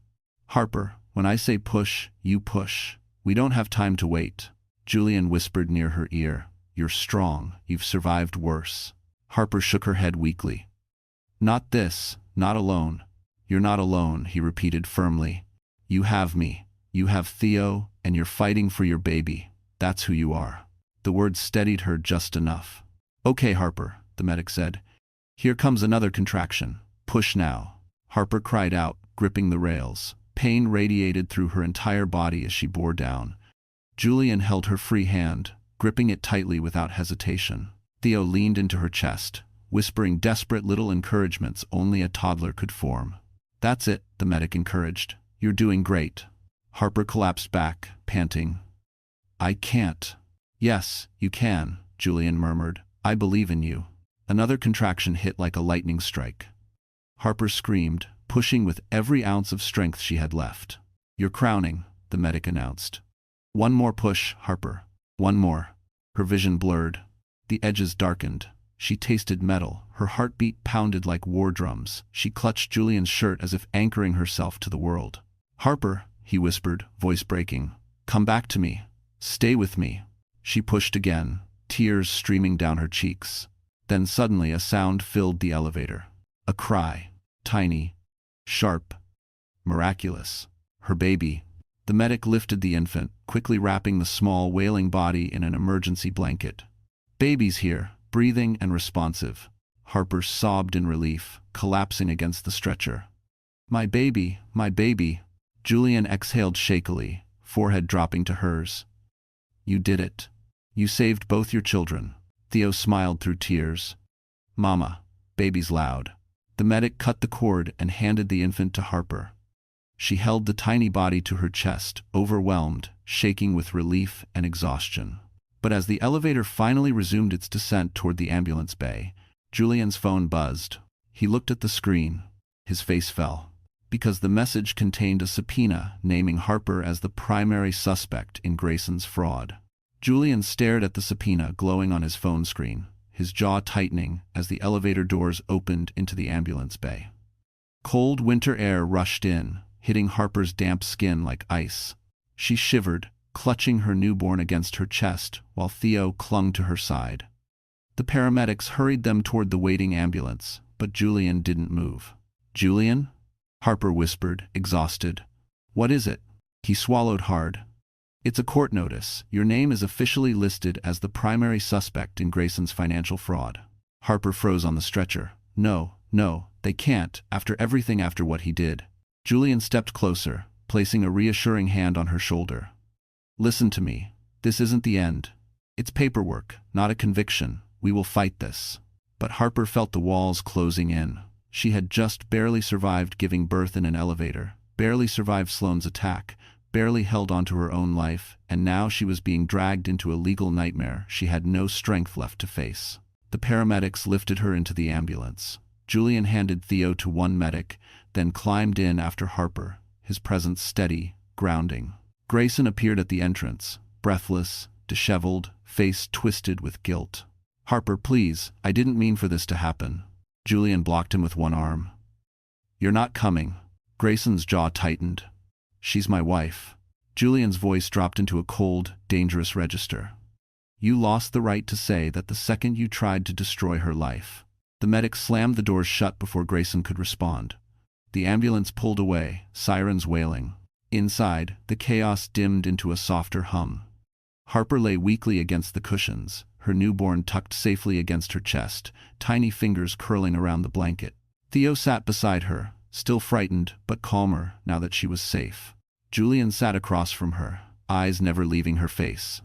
S1: Harper, when I say push, you push. We don't have time to wait. Julian whispered near her ear. You're strong. You've survived worse. Harper shook her head weakly. Not this. Not alone. You're not alone, he repeated firmly. You have me. You have Theo, and you're fighting for your baby. That's who you are. The words steadied her just enough. Okay, Harper, the medic said. Here comes another contraction. Push now. Harper cried out, gripping the rails. Pain radiated through her entire body as she bore down. Julian held her free hand, gripping it tightly without hesitation. Theo leaned into her chest, whispering desperate little encouragements only a toddler could form. "That's it," the medic encouraged. "You're doing great." Harper collapsed back, panting. "I can't." "Yes, you can," Julian murmured. "I believe in you." Another contraction hit like a lightning strike. Harper screamed, pushing with every ounce of strength she had left. "You're crowning," the medic announced. "One more push, Harper. One more." Her vision blurred. The edges darkened. She tasted metal. Her heartbeat pounded like war drums. She clutched Julian's shirt as if anchoring herself to the world. "Harper," he whispered, voice breaking. "Come back to me. Stay with me." She pushed again, tears streaming down her cheeks. Then suddenly a sound filled the elevator. A cry. Tiny. Sharp. Miraculous. Her baby. The medic lifted the infant, quickly wrapping the small, wailing body in an emergency blanket. "Baby's here, breathing and responsive." Harper sobbed in relief, collapsing against the stretcher. My baby, my baby." Julian exhaled shakily, forehead dropping to hers. "You did it. You saved both your children." Theo smiled through tears. "Mama, baby's loud." The medic cut the cord and handed the infant to Harper. She held the tiny body to her chest, overwhelmed, shaking with relief and exhaustion. But as the elevator finally resumed its descent toward the ambulance bay, Julian's phone buzzed. He looked at the screen. His face fell. Because the message contained a subpoena naming Harper as the primary suspect in Grayson's fraud. Julian stared at the subpoena glowing on his phone screen, his jaw tightening as the elevator doors opened into the ambulance bay. Cold winter air rushed in, hitting Harper's damp skin like ice. She shivered, clutching her newborn against her chest, while Theo clung to her side. The paramedics hurried them toward the waiting ambulance, but Julian didn't move. "Julian?" Harper whispered, exhausted. "What is it?" He swallowed hard. "It's a court notice. Your name is officially listed as the primary suspect in Grayson's financial fraud." Harper froze on the stretcher. No, they can't, after what he did." Julian stepped closer, placing a reassuring hand on her shoulder. "Listen to me. This isn't the end. It's paperwork, not a conviction. We will fight this." But Harper felt the walls closing in. She had just barely survived giving birth in an elevator, barely survived Sloane's attack, barely held onto her own life, and now she was being dragged into a legal nightmare she had no strength left to face. The paramedics lifted her into the ambulance. Julian handed Theo to one medic, then climbed in after Harper, his presence steady, grounding. Grayson appeared at the entrance, breathless, disheveled, face twisted with guilt. "Harper, please, I didn't mean for this to happen." Julian blocked him with one arm. "You're not coming." Grayson's jaw tightened. "She's my wife." Julian's voice dropped into a cold, dangerous register. "You lost the right to say that the second you tried to destroy her life." The medic slammed the doors shut before Grayson could respond. The ambulance pulled away, sirens wailing. Inside, the chaos dimmed into a softer hum. Harper lay weakly against the cushions, her newborn tucked safely against her chest, tiny fingers curling around the blanket. Theo sat beside her, still frightened but calmer now that she was safe. Julian sat across from her, eyes never leaving her face.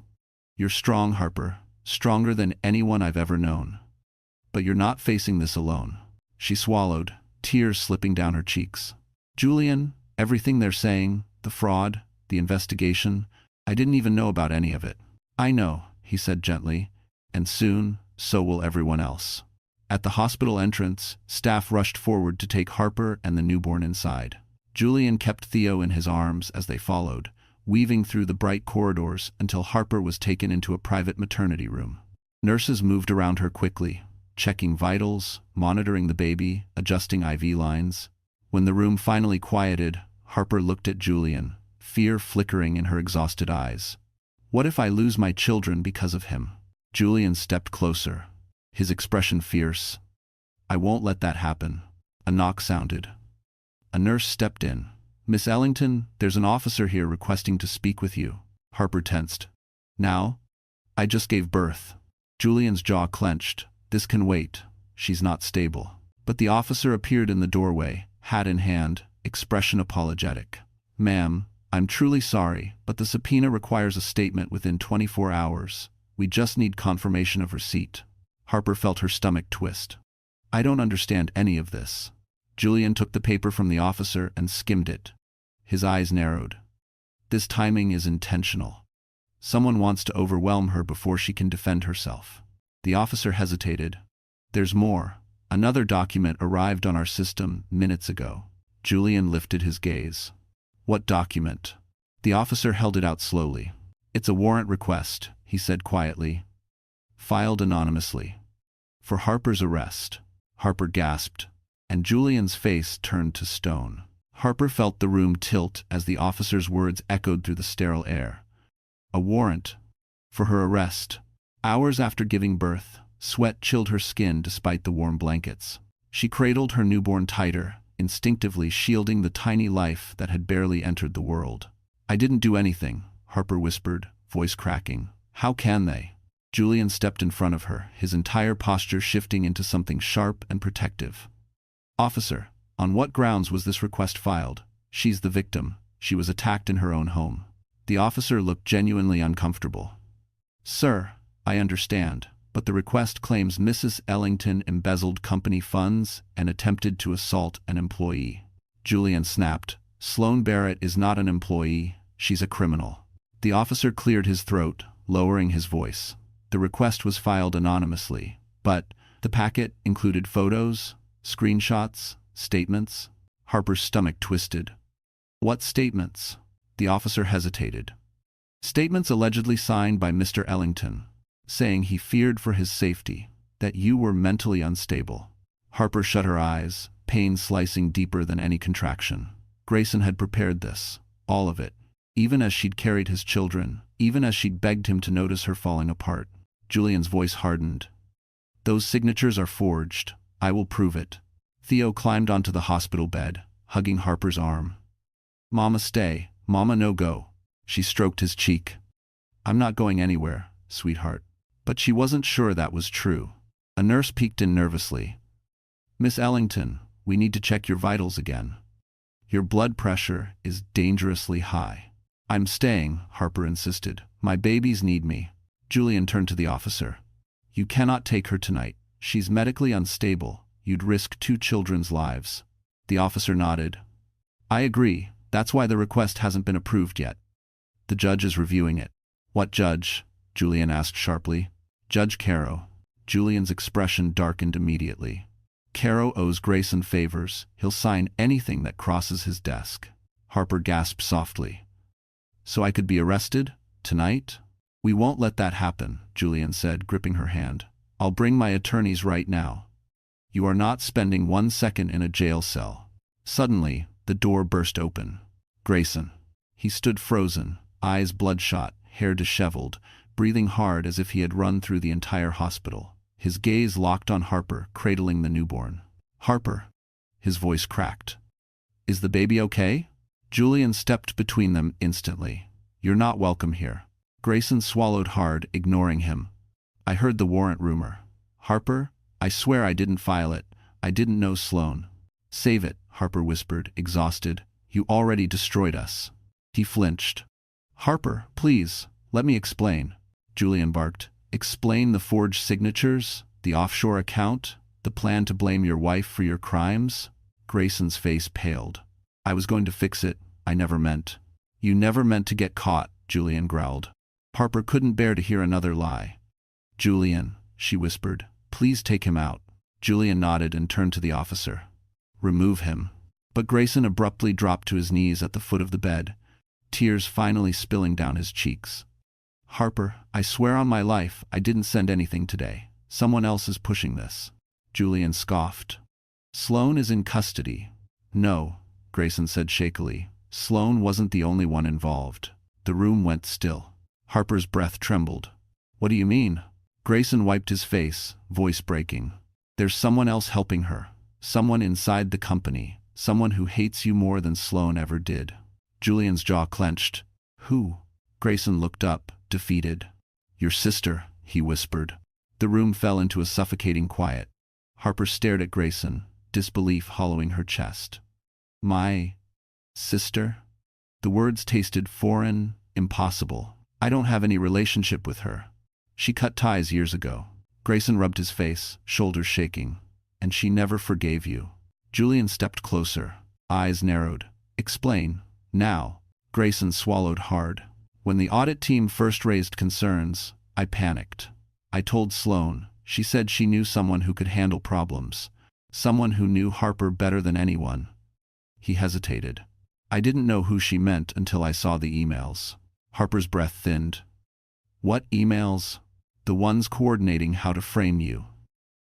S1: "You're strong, Harper, stronger than anyone I've ever known. But you're not facing this alone." She swallowed, tears slipping down her cheeks. "Julian, everything they're saying, the fraud, the investigation, I didn't even know about any of it." "I know," he said gently, "and soon, so will everyone else." At the hospital entrance, staff rushed forward to take Harper and the newborn inside. Julian kept Theo in his arms as they followed, weaving through the bright corridors until Harper was taken into a private maternity room. Nurses moved around her quickly, checking vitals, monitoring the baby, adjusting IV lines. When the room finally quieted, Harper looked at Julian, fear flickering in her exhausted eyes. "What if I lose my children because of him?" Julian stepped closer, his expression fierce. "I won't let that happen." A knock sounded. A nurse stepped in. "Miss Ellington, there's an officer here requesting to speak with you." Harper tensed. "Now? I just gave birth." Julian's jaw clenched. "This can wait." she's not stable. But the officer appeared in the doorway, hat in hand, expression apologetic. Ma'am, I'm truly sorry, but the subpoena requires a statement within 24 hours. We just need confirmation of receipt. Harper felt her stomach twist. I don't understand any of this. Julian took the paper from the officer and skimmed it. His eyes narrowed. This timing is intentional. Someone wants to overwhelm her before she can defend herself. The officer hesitated. There's more. Another document arrived on our system minutes ago. Julian lifted his gaze. What document? The officer held it out slowly. It's a warrant request, he said quietly. Filed anonymously. For Harper's arrest. Harper gasped, and Julian's face turned to stone. Harper felt the room tilt as the officer's words echoed through the sterile air. A warrant. For her arrest. Hours after giving birth, sweat chilled her skin despite the warm blankets. She cradled her newborn tighter, instinctively shielding the tiny life that had barely entered the world. I didn't do anything, Harper whispered, voice cracking. How can they? Julian stepped in front of her, his entire posture shifting into something sharp and protective. Officer, on what grounds was this request filed? She's the victim. She was attacked in her own home. The officer looked genuinely uncomfortable. Sir, I understand, but the request claims Mrs. Ellington embezzled company funds and attempted to assault an employee. Julian snapped. Sloane Barrett is not an employee, she's a criminal. The officer cleared his throat, lowering his voice. The request was filed anonymously, but the packet included photos, screenshots, statements. Harper's stomach twisted. What statements? The officer hesitated. Statements allegedly signed by Mr. Ellington, saying he feared for his safety, that you were mentally unstable. Harper shut her eyes, pain slicing deeper than any contraction. Grayson had prepared this, all of it, even as she'd carried his children, even as she'd begged him to notice her falling apart. Julian's voice hardened. Those signatures are forged. I will prove it. Theo climbed onto the hospital bed, hugging Harper's arm. Mama, stay. Mama, no go. She stroked his cheek. I'm not going anywhere, sweetheart. But she wasn't sure that was true. A nurse peeked in nervously. Miss Ellington, we need to check your vitals again. Your blood pressure is dangerously high. I'm staying, Harper insisted. My babies need me. Julian turned to the officer. You cannot take her tonight. She's medically unstable. You'd risk 2 children's lives. The officer nodded. I agree. That's why the request hasn't been approved yet. The judge is reviewing it. What judge? Julian asked sharply. Judge Caro. Julian's expression darkened immediately. Caro owes Grayson favors. He'll sign anything that crosses his desk. Harper gasped softly. So I could be arrested? Tonight? We won't let that happen, Julian said, gripping her hand. I'll bring my attorneys right now. You are not spending 1 second in a jail cell. Suddenly, the door burst open. Grayson. He stood frozen, eyes bloodshot, hair disheveled, breathing hard as if he had run through the entire hospital. His gaze locked on Harper, cradling the newborn. Harper. His voice cracked. Is the baby okay? Julian stepped between them instantly. You're not welcome here. Grayson swallowed hard, ignoring him. I heard the warrant rumor. Harper, I swear I didn't file it. I didn't know Sloane. Save it, Harper whispered, exhausted. You already destroyed us. He flinched. Harper, please, let me explain. Julian barked. Explain the forged signatures, the offshore account, the plan to blame your wife for your crimes? Grayson's face paled. I was going to fix it. I never meant. You never meant to get caught, Julian growled. Harper couldn't bear to hear another lie. Julian, she whispered, please take him out. Julian nodded and turned to the officer. Remove him. But Grayson abruptly dropped to his knees at the foot of the bed, tears finally spilling down his cheeks. Harper, I swear on my life I didn't send anything today. Someone else is pushing this. Julian scoffed. Sloane is in custody. No, Grayson said shakily. Sloane wasn't the only one involved. The room went still. Harper's breath trembled. What do you mean? Grayson wiped his face, voice breaking. There's someone else helping her. Someone inside the company. Someone who hates you more than Sloane ever did. Julian's jaw clenched. Who? Grayson looked up, defeated. Your sister, he whispered. The room fell into a suffocating quiet. Harper stared at Grayson, disbelief hollowing her chest. My sister? The words tasted foreign, impossible. I don't have any relationship with her. She cut ties years ago. Grayson rubbed his face, shoulders shaking. And she never forgave you. Julian stepped closer, eyes narrowed. Explain, now. Grayson swallowed hard. When the audit team first raised concerns, I panicked. I told Sloane. She said she knew someone who could handle problems. Someone who knew Harper better than anyone. He hesitated. I didn't know who she meant until I saw the emails. Harper's breath thinned. What emails? The ones coordinating how to frame you.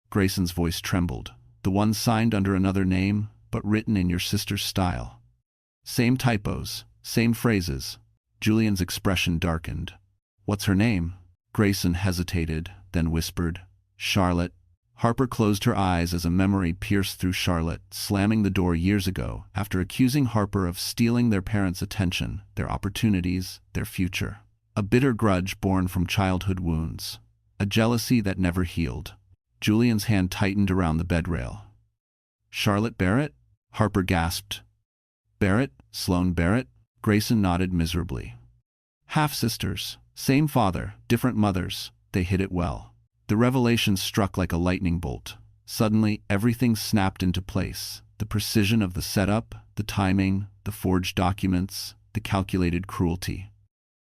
S1: Grayson's voice trembled. The ones signed under another name, but written in your sister's style. Same typos, same phrases. Julian's expression darkened. What's her name? Grayson hesitated, then whispered. Charlotte. Harper closed her eyes as a memory pierced through Charlotte, slamming the door years ago after accusing Harper of stealing their parents' attention, their opportunities, their future. A bitter grudge born from childhood wounds. A jealousy that never healed. Julian's hand tightened around the bedrail. Charlotte Barrett? Harper gasped. Barrett? Sloane Barrett? Grayson nodded miserably. Half-sisters. Same father, different mothers. They hid it well. The revelation struck like a lightning bolt. Suddenly, everything snapped into place. The precision of the setup, the timing, the forged documents, the calculated cruelty.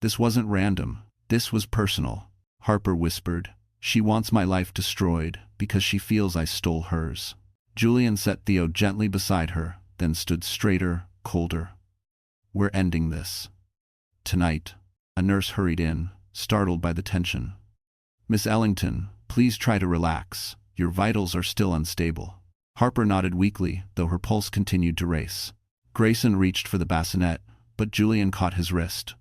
S1: This wasn't random. This was personal. Harper whispered. She wants my life destroyed because she feels I stole hers. Julian set Theo gently beside her, then stood straighter, colder. We're ending this. Tonight. A nurse hurried in, startled by the tension. Miss Ellington, please try to relax. Your vitals are still unstable. Harper nodded weakly, though her pulse continued to race. Grayson reached for the bassinet, but Julian caught his wrist.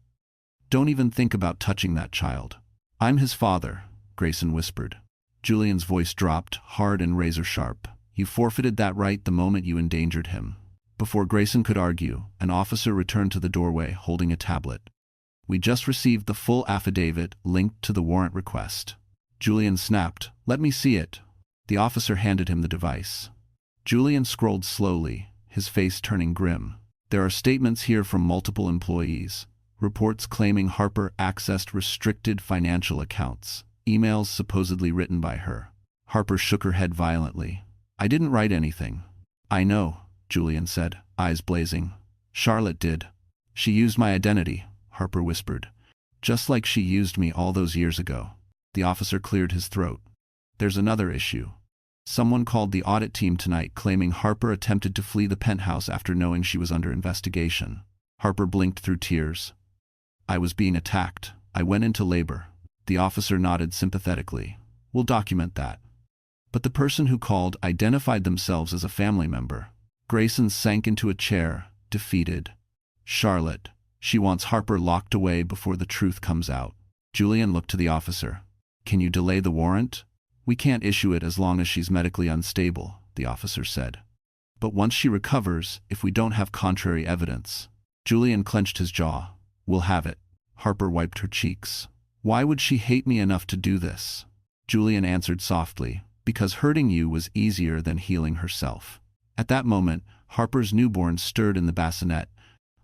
S1: Don't even think about touching that child. I'm his father, Grayson whispered. Julian's voice dropped, hard and razor-sharp. You forfeited that right the moment you endangered him. Before Grayson could argue, an officer returned to the doorway holding a tablet. We just received the full affidavit linked to the warrant request. Julian snapped. Let me see it. The officer handed him the device. Julian scrolled slowly, his face turning grim. There are statements here from multiple employees. Reports claiming Harper accessed restricted financial accounts. Emails supposedly written by her. Harper shook her head violently. I didn't write anything. I know, Julian said, eyes blazing. Charlotte did. She used my identity, Harper whispered. Just like she used me all those years ago. The officer cleared his throat. There's another issue. Someone called the audit team tonight claiming Harper attempted to flee the penthouse after knowing she was under investigation. Harper blinked through tears. I was being attacked. I went into labor. The officer nodded sympathetically. We'll document that. But the person who called identified themselves as a family member. Grayson sank into a chair, defeated. Charlotte. She wants Harper locked away before the truth comes out. Julian looked to the officer. Can you delay the warrant? We can't issue it as long as she's medically unstable, the officer said. But once she recovers, if we don't have contrary evidence. Julian clenched his jaw. We'll have it. Harper wiped her cheeks. Why would she hate me enough to do this? Julian answered softly. Because hurting you was easier than healing herself. At that moment, Harper's newborn stirred in the bassinet,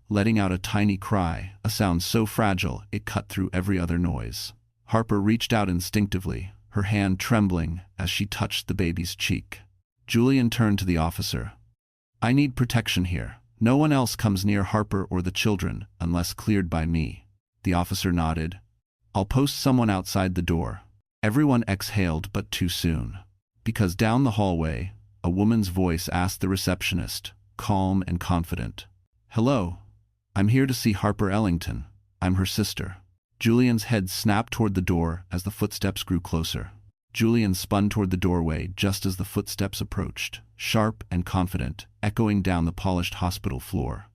S1: letting out a tiny cry, a sound so fragile it cut through every other noise. Harper reached out instinctively, her hand trembling as she touched the baby's cheek. Julian turned to the officer. I need protection here. No one else comes near Harper or the children unless cleared by me. The officer nodded. I'll post someone outside the door. Everyone exhaled, but too soon. Because down the hallway, a woman's voice asked the receptionist, calm and confident. Hello. I'm here to see Harper Ellington. I'm her sister. Julian's head snapped toward the door as the footsteps grew closer. Julian spun toward the doorway just as the footsteps approached, sharp and confident, echoing down the polished hospital floor.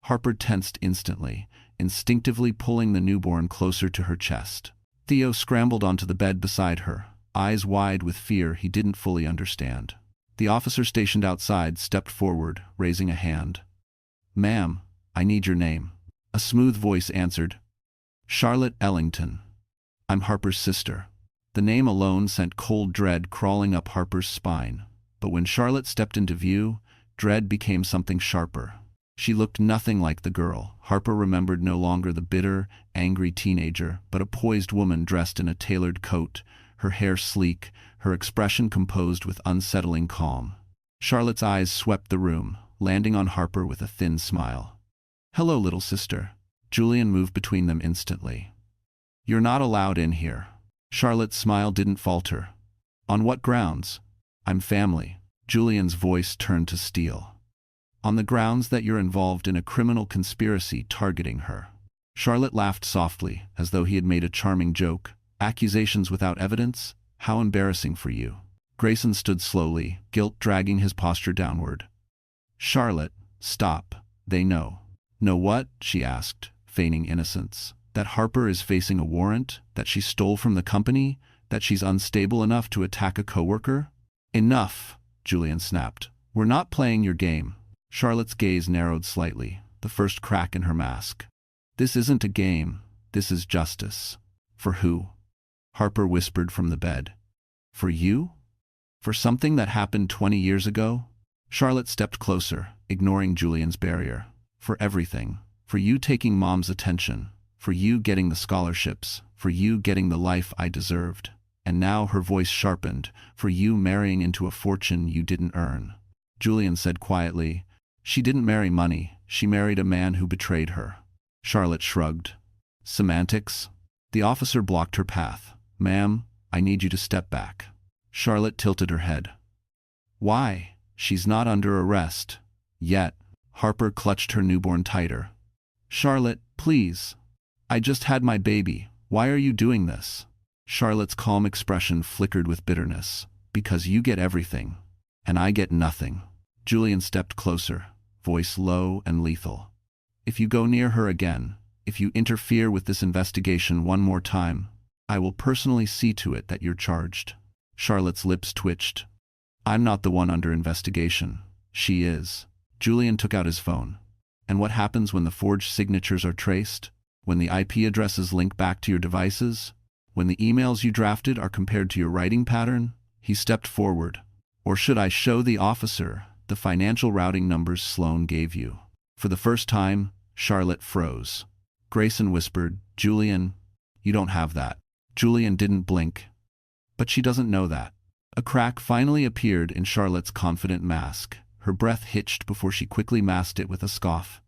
S1: Harper tensed instantly, instinctively pulling the newborn closer to her chest. Theo scrambled onto the bed beside her, eyes wide with fear he didn't fully understand. The officer stationed outside stepped forward, raising a hand. Ma'am, I need your name. A smooth voice answered. Charlotte Ellington. I'm Harper's sister. The name alone sent cold dread crawling up Harper's spine. But when Charlotte stepped into view, dread became something sharper. She looked nothing like the girl Harper remembered, no longer the bitter, angry teenager, but a poised woman dressed in a tailored coat, her hair sleek, her expression composed with unsettling calm. Charlotte's eyes swept the room, landing on Harper with a thin smile. "Hello, little sister." Julian moved between them instantly. "You're not allowed in here." Charlotte's smile didn't falter. "On what grounds?" "I'm family." Julian's voice turned to steel. "On the grounds that you're involved in a criminal conspiracy targeting her." Charlotte laughed softly, as though he had made a charming joke. "Accusations without evidence? How embarrassing for you." Grayson stood slowly, guilt dragging his posture downward. "Charlotte, stop. They know." "Know what?" she asked, feigning innocence. "That Harper is facing a warrant? That she stole from the company? That she's unstable enough to attack a coworker?" "Enough," Julian snapped. "We're not playing your game." Charlotte's gaze narrowed slightly, the first crack in her mask. "This isn't a game. This is justice." "For who?" Harper whispered from the bed. "For you? For something that happened 20 years ago?" Charlotte stepped closer, ignoring Julian's barrier. "For everything. For you taking Mom's attention. For you getting the scholarships. For you getting the life I deserved." And now her voice sharpened. "For you marrying into a fortune you didn't earn." Julian said quietly, "She didn't marry money. She married a man who betrayed her." Charlotte shrugged. "Semantics?" The officer blocked her path. "Ma'am, I need you to step back." Charlotte tilted her head. "Why? She's not under arrest. Yet." Harper clutched her newborn tighter. "Charlotte, please. I just had my baby. Why are you doing this?" Charlotte's calm expression flickered with bitterness. "Because you get everything, and I get nothing." Julian stepped closer, voice low and lethal. "If you go near her again, if you interfere with this investigation one more time, I will personally see to it that you're charged." Charlotte's lips twitched. "I'm not the one under investigation. She is." Julian took out his phone. "And what happens when the forged signatures are traced? When the IP addresses link back to your devices? When the emails you drafted are compared to your writing pattern?" He stepped forward. "Or should I show the officer the financial routing numbers Sloan gave you?" For the first time, Charlotte froze. Grayson whispered, "Julian, you don't have that." Julian didn't blink. "But she doesn't know that." A crack finally appeared in Charlotte's confident mask. Her breath hitched before she quickly masked it with a scoff.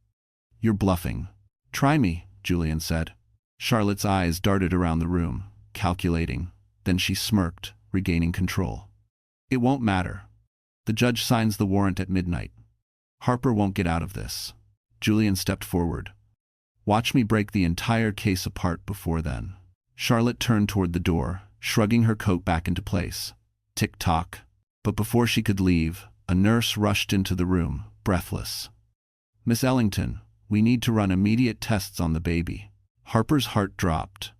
S1: "You're bluffing." "Try me," Julian said. Charlotte's eyes darted around the room, calculating. Then she smirked, regaining control. "It won't matter. The judge signs the warrant at midnight. Harper won't get out of this." Julian stepped forward. "Watch me break the entire case apart before then." Charlotte turned toward the door, shrugging her coat back into place. Tick-tock. But before she could leave, a nurse rushed into the room, breathless. "Miss Ellington, we need to run immediate tests on the baby." Harper's heart dropped.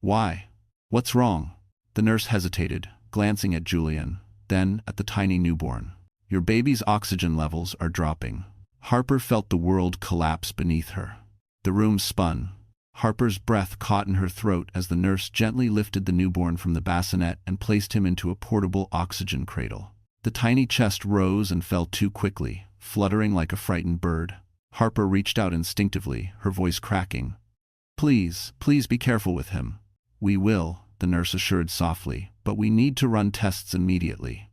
S1: "Why? What's wrong?" The nurse hesitated, glancing at Julian, then at the tiny newborn. "Your baby's oxygen levels are dropping." Harper felt the world collapse beneath her. The room spun. Harper's breath caught in her throat as the nurse gently lifted the newborn from the bassinet and placed him into a portable oxygen cradle. The tiny chest rose and fell too quickly, fluttering like a frightened bird. Harper reached out instinctively, her voice cracking. "Please, please be careful with him." "We will," the nurse assured softly, "but we need to run tests immediately."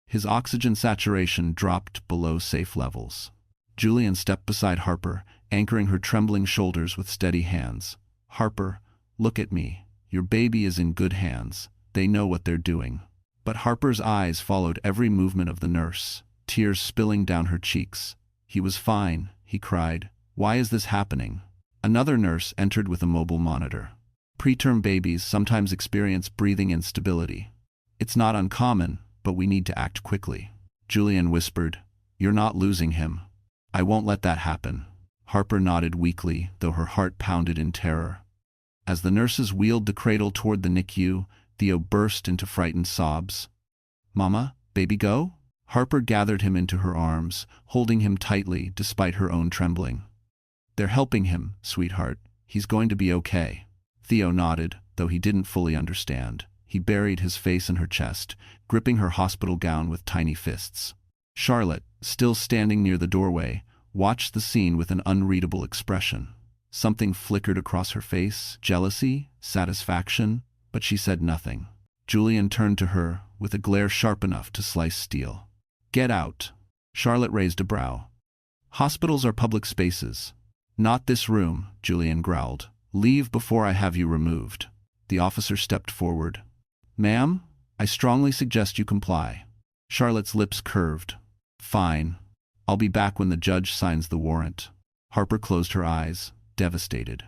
S1: His oxygen saturation dropped below safe levels. Julian stepped beside Harper, anchoring her trembling shoulders with steady hands. "Harper, look at me. Your baby is in good hands. They know what they're doing." But Harper's eyes followed every movement of the nurse, tears spilling down her cheeks. "He was fine," he cried. "Why is this happening?" Another nurse entered with a mobile monitor. "Preterm babies sometimes experience breathing instability. It's not uncommon, but we need to act quickly." Julian whispered, "You're not losing him." "I won't let that happen." Harper nodded weakly, though her heart pounded in terror. As the nurses wheeled the cradle toward the NICU, Theo burst into frightened sobs. "Mama, baby go?" Harper gathered him into her arms, holding him tightly despite her own trembling. "They're helping him, sweetheart. He's going to be okay." Theo nodded, though he didn't fully understand. He buried his face in her chest, gripping her hospital gown with tiny fists. Charlotte, still standing near the doorway, watched the scene with an unreadable expression. Something flickered across her face, jealousy, satisfaction, but she said nothing. Julian turned to her, with a glare sharp enough to slice steel. "Get out." Charlotte raised a brow. "Hospitals are public spaces." "Not this room," Julian growled. "Leave before I have you removed." The officer stepped forward. "Ma'am, I strongly suggest you comply." Charlotte's lips curved. "Fine. I'll be back when the judge signs the warrant." Harper closed her eyes, devastated.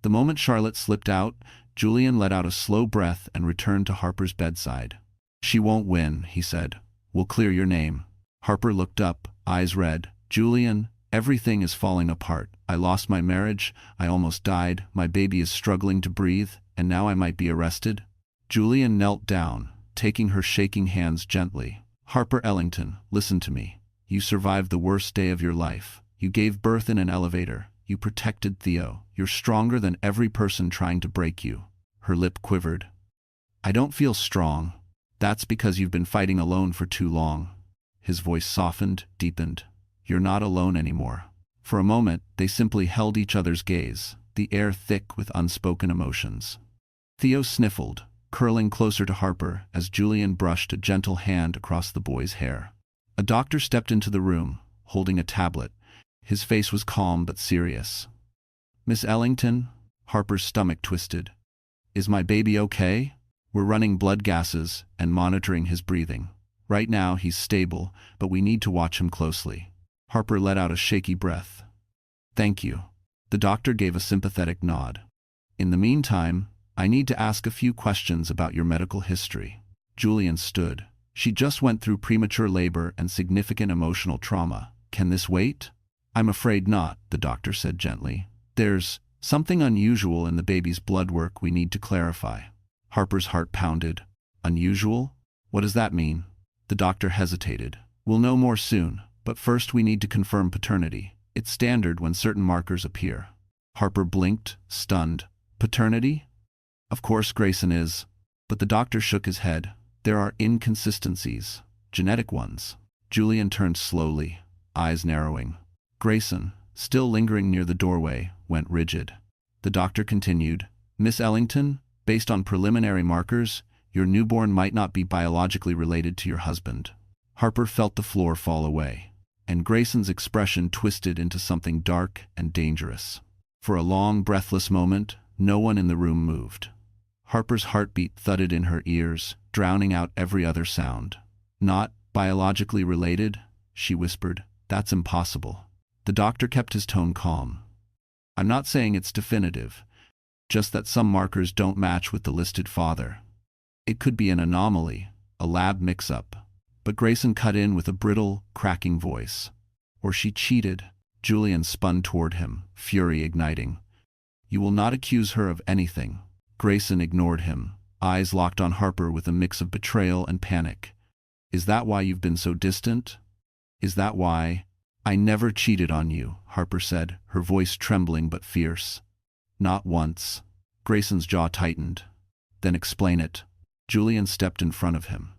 S1: The moment Charlotte slipped out, Julian let out a slow breath and returned to Harper's bedside. "She won't win," he said. "We'll clear your name." Harper looked up, eyes red. "Julian, everything is falling apart. I lost my marriage, I almost died, my baby is struggling to breathe, and now I might be arrested." Julian knelt down, taking her shaking hands gently. "Harper Ellington, listen to me. You survived the worst day of your life. You gave birth in an elevator. You protected Theo. You're stronger than every person trying to break you." Her lip quivered. "I don't feel strong." "That's because you've been fighting alone for too long." His voice softened, deepened. "You're not alone anymore." For a moment, they simply held each other's gaze, the air thick with unspoken emotions. Theo sniffled, curling closer to Harper as Julian brushed a gentle hand across the boy's hair. A doctor stepped into the room, holding a tablet. His face was calm but serious. "Miss Ellington?" Harper's stomach twisted. "Is my baby okay?" "We're running blood gases and monitoring his breathing. Right now he's stable, but we need to watch him closely." Harper let out a shaky breath. "Thank you." The doctor gave a sympathetic nod. "In the meantime, I need to ask a few questions about your medical history." Julian stood. "She just went through premature labor and significant emotional trauma. Can this wait?" "I'm afraid not," the doctor said gently. "There's something unusual in the baby's blood work we need to clarify." Harper's heart pounded. "Unusual? What does that mean?" The doctor hesitated. "We'll know more soon, but first we need to confirm paternity. It's standard when certain markers appear." Harper blinked, stunned. "Paternity?" "Of course Grayson is." But the doctor shook his head. "There are inconsistencies, genetic ones." Julian turned slowly, eyes narrowing. Grayson, still lingering near the doorway, went rigid. The doctor continued, "Miss Ellington, based on preliminary markers, your newborn might not be biologically related to your husband." Harper felt the floor fall away, and Grayson's expression twisted into something dark and dangerous. For a long, breathless moment, no one in the room moved. Harper's heartbeat thudded in her ears, drowning out every other sound. "Not biologically related?" she whispered. "That's impossible." The doctor kept his tone calm. "I'm not saying it's definitive, just that some markers don't match with the listed father. It could be an anomaly, a lab mix-up." But Grayson cut in with a brittle, cracking voice. "Or she cheated." Julian spun toward him, fury igniting. "You will not accuse her of anything." Grayson ignored him, eyes locked on Harper with a mix of betrayal and panic. "Is that why you've been so distant? Is that why—" "I never cheated on you," Harper said, her voice trembling but fierce. "Not once." Grayson's jaw tightened. "Then explain it." Julian stepped in front of him.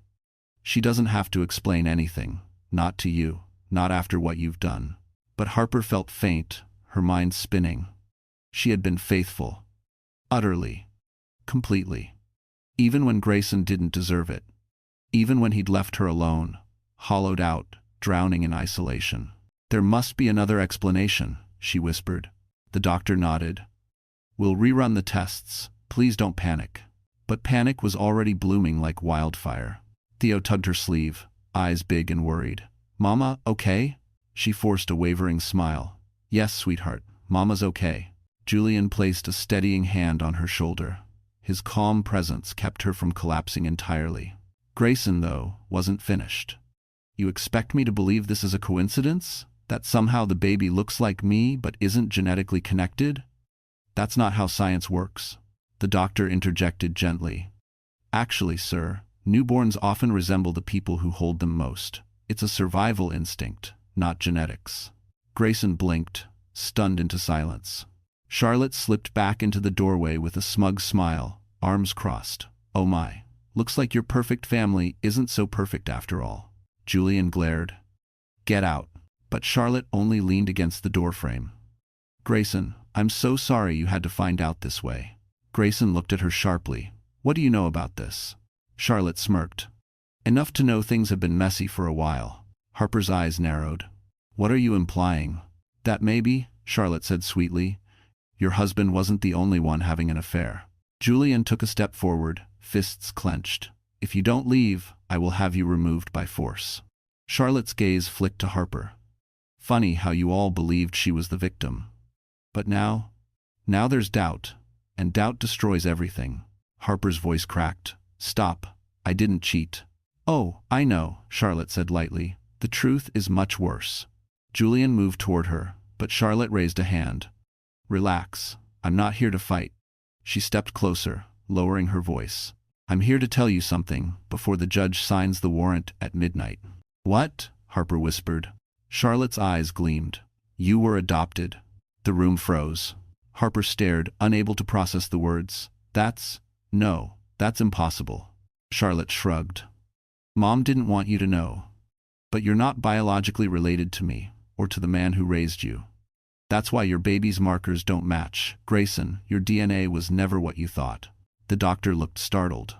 S1: "She doesn't have to explain anything. Not to you. Not after what you've done." But Harper felt faint, her mind spinning. She had been faithful. Utterly. Completely. Even when Grayson didn't deserve it. Even when he'd left her alone, hollowed out, drowning in isolation. "There must be another explanation," she whispered. The doctor nodded. "We'll rerun the tests. Please don't panic." But panic was already blooming like wildfire. Theo tugged her sleeve, eyes big and worried. "Mama, okay?" She forced a wavering smile. "Yes, sweetheart, Mama's okay." Julian placed a steadying hand on her shoulder. His calm presence kept her from collapsing entirely. Grayson, though, wasn't finished. "You expect me to believe this is a coincidence? That somehow the baby looks like me but isn't genetically connected? That's not how science works." The doctor interjected gently. "Actually, sir, newborns often resemble the people who hold them most. It's a survival instinct, not genetics." Grayson blinked, stunned into silence. Charlotte slipped back into the doorway with a smug smile, arms crossed. "Oh my." Looks like your perfect family isn't so perfect after all. Julian glared. Get out. But Charlotte only leaned against the doorframe. Grayson, I'm so sorry you had to find out this way. Grayson looked at her sharply. What do you know about this? Charlotte smirked. Enough to know things have been messy for a while. Harper's eyes narrowed. What are you implying? That maybe, Charlotte said sweetly, your husband wasn't the only one having an affair. Julian took a step forward, fists clenched. If you don't leave, I will have you removed by force. Charlotte's gaze flicked to Harper. Funny how you all believed she was the victim. But now there's doubt, and doubt destroys everything. Harper's voice cracked. Stop. I didn't cheat. Oh, I know, Charlotte said lightly. The truth is much worse. Julian moved toward her, but Charlotte raised a hand. Relax. I'm not here to fight. She stepped closer, lowering her voice. I'm here to tell you something before the judge signs the warrant at midnight. What? Harper whispered. Charlotte's eyes gleamed. You were adopted. The room froze. Harper stared, unable to process the words. That's impossible. Charlotte shrugged. Mom didn't want you to know. But you're not biologically related to me, or to the man who raised you. That's why your baby's markers don't match. Grayson, your DNA was never what you thought. The doctor looked startled.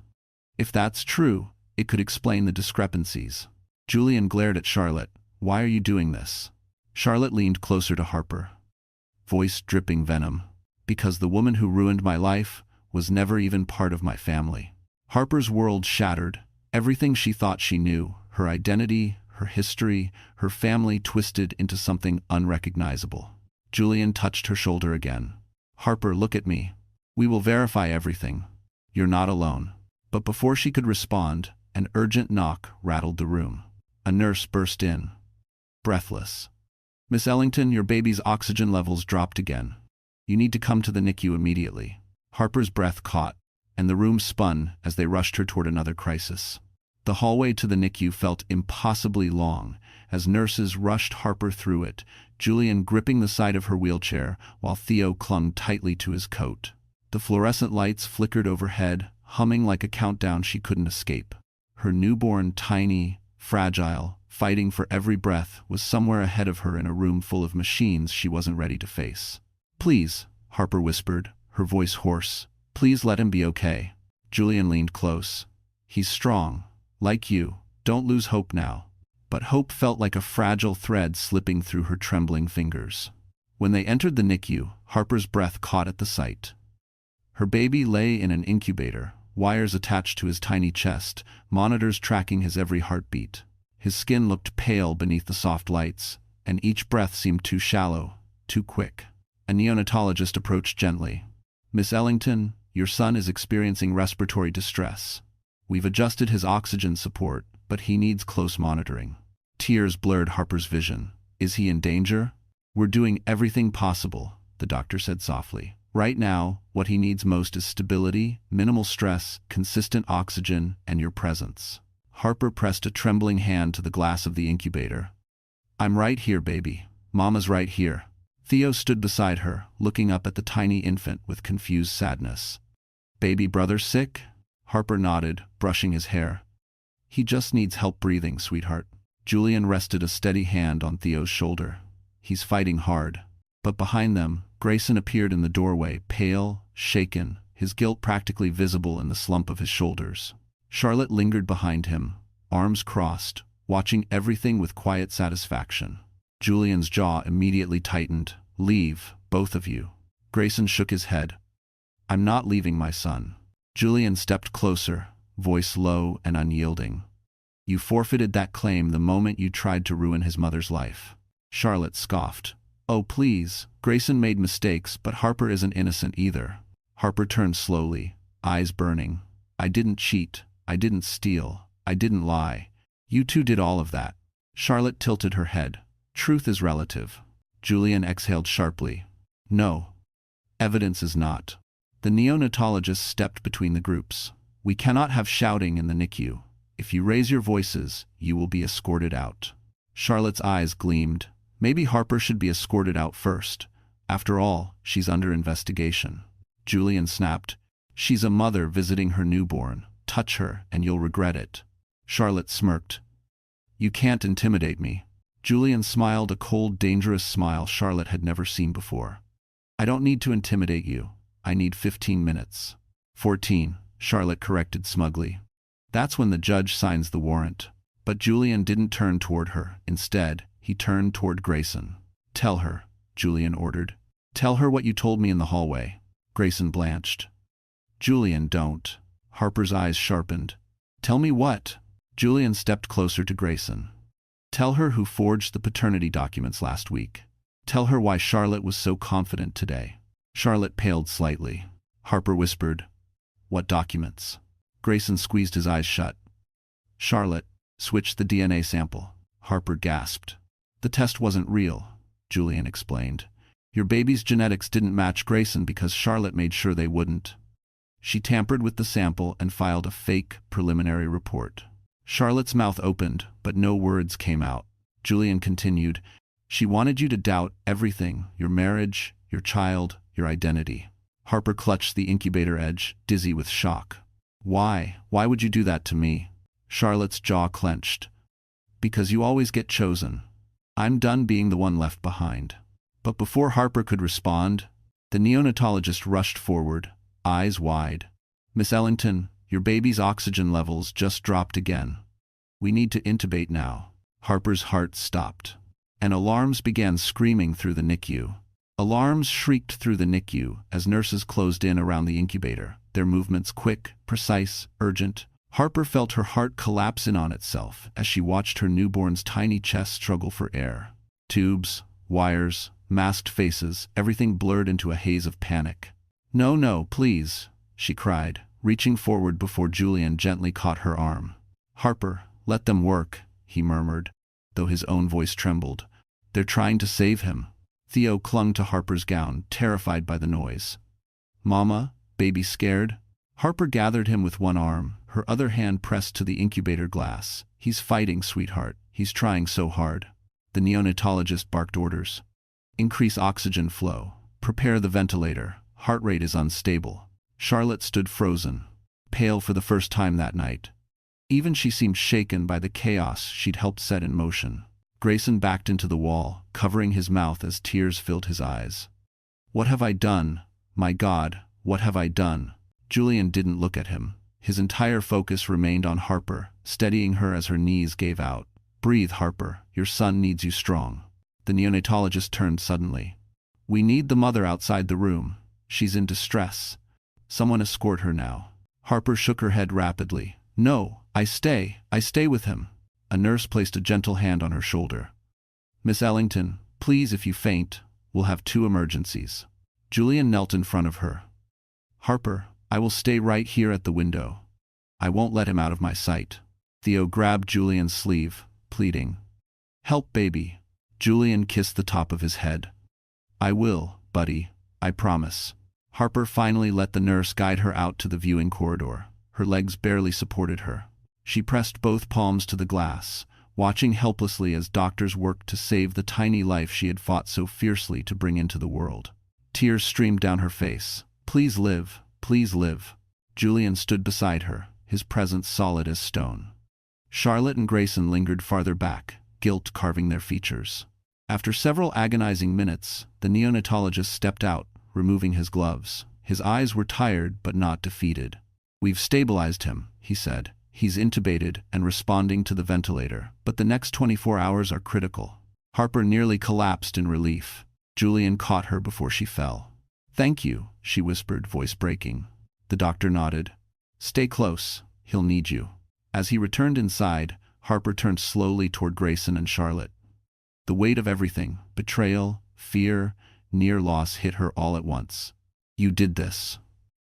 S1: If that's true, it could explain the discrepancies. Julian glared at Charlotte. Why are you doing this? Charlotte leaned closer to Harper, voice dripping venom. Because the woman who ruined my life was never even part of my family. Harper's world shattered. Everything she thought she knew, her identity, her history, her family twisted into something unrecognizable. Julian touched her shoulder again. Harper, look at me. We will verify everything. You're not alone. But before she could respond, an urgent knock rattled the room. A nurse burst in, breathless. Miss Ellington, your baby's oxygen levels dropped again. You need to come to the NICU immediately. Harper's breath caught, and the room spun as they rushed her toward another crisis. The hallway to the NICU felt impossibly long as nurses rushed Harper through it, Julian gripping the side of her wheelchair while Theo clung tightly to his coat. The fluorescent lights flickered overhead, humming like a countdown she couldn't escape. Her newborn, tiny, fragile, fighting for every breath, was somewhere ahead of her in a room full of machines she wasn't ready to face. Please, Harper whispered, her voice hoarse. Please let him be okay. Julian leaned close. He's strong. Like you. Don't lose hope now. But hope felt like a fragile thread slipping through her trembling fingers. When they entered the NICU, Harper's breath caught at the sight. Her baby lay in an incubator, wires attached to his tiny chest, monitors tracking his every heartbeat. His skin looked pale beneath the soft lights, and each breath seemed too shallow, too quick. A neonatologist approached gently. Miss Ellington, your son is experiencing respiratory distress. We've adjusted his oxygen support, but he needs close monitoring. Tears blurred Harper's vision. Is he in danger? We're doing everything possible, the doctor said softly. Right now, what he needs most is stability, minimal stress, consistent oxygen, and your presence. Harper pressed a trembling hand to the glass of the incubator. I'm right here, baby. Mama's right here. Theo stood beside her, looking up at the tiny infant with confused sadness. Baby brother sick? Harper nodded, brushing his hair. He just needs help breathing, sweetheart. Julian rested a steady hand on Theo's shoulder. He's fighting hard. But behind them, Grayson appeared in the doorway, pale, shaken, his guilt practically visible in the slump of his shoulders. Charlotte lingered behind him, arms crossed, watching everything with quiet satisfaction. Julian's jaw immediately tightened. Leave, both of you. Grayson shook his head. I'm not leaving my son. Julian stepped closer, voice low and unyielding. You forfeited that claim the moment you tried to ruin his mother's life. Charlotte scoffed. Oh, please. Grayson made mistakes, but Harper isn't innocent either. Harper turned slowly, eyes burning. I didn't cheat. I didn't steal. I didn't lie. You two did all of that. Charlotte tilted her head. Truth is relative. Julian exhaled sharply. No. Evidence is not. The neonatologist stepped between the groups. We cannot have shouting in the NICU. If you raise your voices, you will be escorted out. Charlotte's eyes gleamed. Maybe Harper should be escorted out first. After all, she's under investigation. Julian snapped. She's a mother visiting her newborn. touch her and you'll regret it." Charlotte smirked. "You can't intimidate me." Julian smiled, a cold, dangerous smile Charlotte had never seen before. "I don't need to intimidate you. I need 15 minutes. 14, Charlotte corrected smugly. "That's when the judge signs the warrant." But Julian didn't turn toward her. Instead, he turned toward Grayson. "Tell her," Julian ordered. "Tell her what you told me in the hallway." Grayson blanched. "Julian, don't." Harper's eyes sharpened. "Tell me what?" Julian stepped closer to Grayson. "Tell her who forged the paternity documents last week. Tell her why Charlotte was so confident today." Charlotte paled slightly. Harper whispered, "What documents?" Grayson squeezed his eyes shut. "Charlotte switched the DNA sample." Harper gasped. "The test wasn't real," Julian explained. "Your baby's genetics didn't match Grayson because Charlotte made sure they wouldn't. She tampered with the sample and filed a fake preliminary report." Charlotte's mouth opened, but no words came out. Julian continued, "She wanted you to doubt everything, your marriage, your child, your identity." Harper clutched the incubator edge, dizzy with shock. "Why? Why would you do that to me?" Charlotte's jaw clenched. "Because you always get chosen. I'm done being the one left behind." But before Harper could respond, the neonatologist rushed forward, eyes wide. "Miss Ellington, your baby's oxygen levels just dropped again. We need to intubate now." Harper's heart stopped, and alarms began screaming through the NICU. Alarms shrieked through the NICU as nurses closed in around the incubator, their movements quick, precise, urgent. Harper felt her heart collapse in on itself as she watched her newborn's tiny chest struggle for air. Tubes, wires, masked faces, everything blurred into a haze of panic. "No, no, please," she cried, reaching forward before Julian gently caught her arm. "Harper, let them work," he murmured, though his own voice trembled. "They're trying to save him." Theo clung to Harper's gown, terrified by the noise. "Mama, baby scared?" Harper gathered him with one arm, her other hand pressed to the incubator glass. "He's fighting, sweetheart. He's trying so hard." The neonatologist barked orders. "Increase oxygen flow. Prepare the ventilator. Heart rate is unstable." Charlotte stood frozen, pale for the first time that night. Even she seemed shaken by the chaos she'd helped set in motion. Grayson backed into the wall, covering his mouth as tears filled his eyes. "What have I done? My God, what have I done?" Julian didn't look at him. His entire focus remained on Harper, steadying her as her knees gave out. "Breathe, Harper. Your son needs you strong." The neonatologist turned suddenly. "We need the mother outside the room. She's in distress. Someone escort her now." Harper shook her head rapidly. "No, I stay with him." A nurse placed a gentle hand on her shoulder. "Miss Ellington, please, if you faint, we'll have 2 emergencies." Julian knelt in front of her. "Harper, I will stay right here at the window. I won't let him out of my sight." Theo grabbed Julian's sleeve, pleading. "Help, baby." Julian kissed the top of his head. "I will, buddy. I promise." Harper finally let the nurse guide her out to the viewing corridor. Her legs barely supported her. She pressed both palms to the glass, watching helplessly as doctors worked to save the tiny life she had fought so fiercely to bring into the world. Tears streamed down her face. "Please live, please live." Julian stood beside her, his presence solid as stone. Charlotte and Grayson lingered farther back, guilt carving their features. After several agonizing minutes, the neonatologist stepped out, removing his gloves. His eyes were tired but not defeated. "We've stabilized him," he said. "He's intubated and responding to the ventilator, but the next 24 hours are critical." Harper nearly collapsed in relief. Julian caught her before she fell. "Thank you," she whispered, voice breaking. The doctor nodded. "Stay close. He'll need you." As he returned inside, Harper turned slowly toward Grayson and Charlotte. The weight of everything, betrayal, fear, near loss, hit her all at once. "You did this,"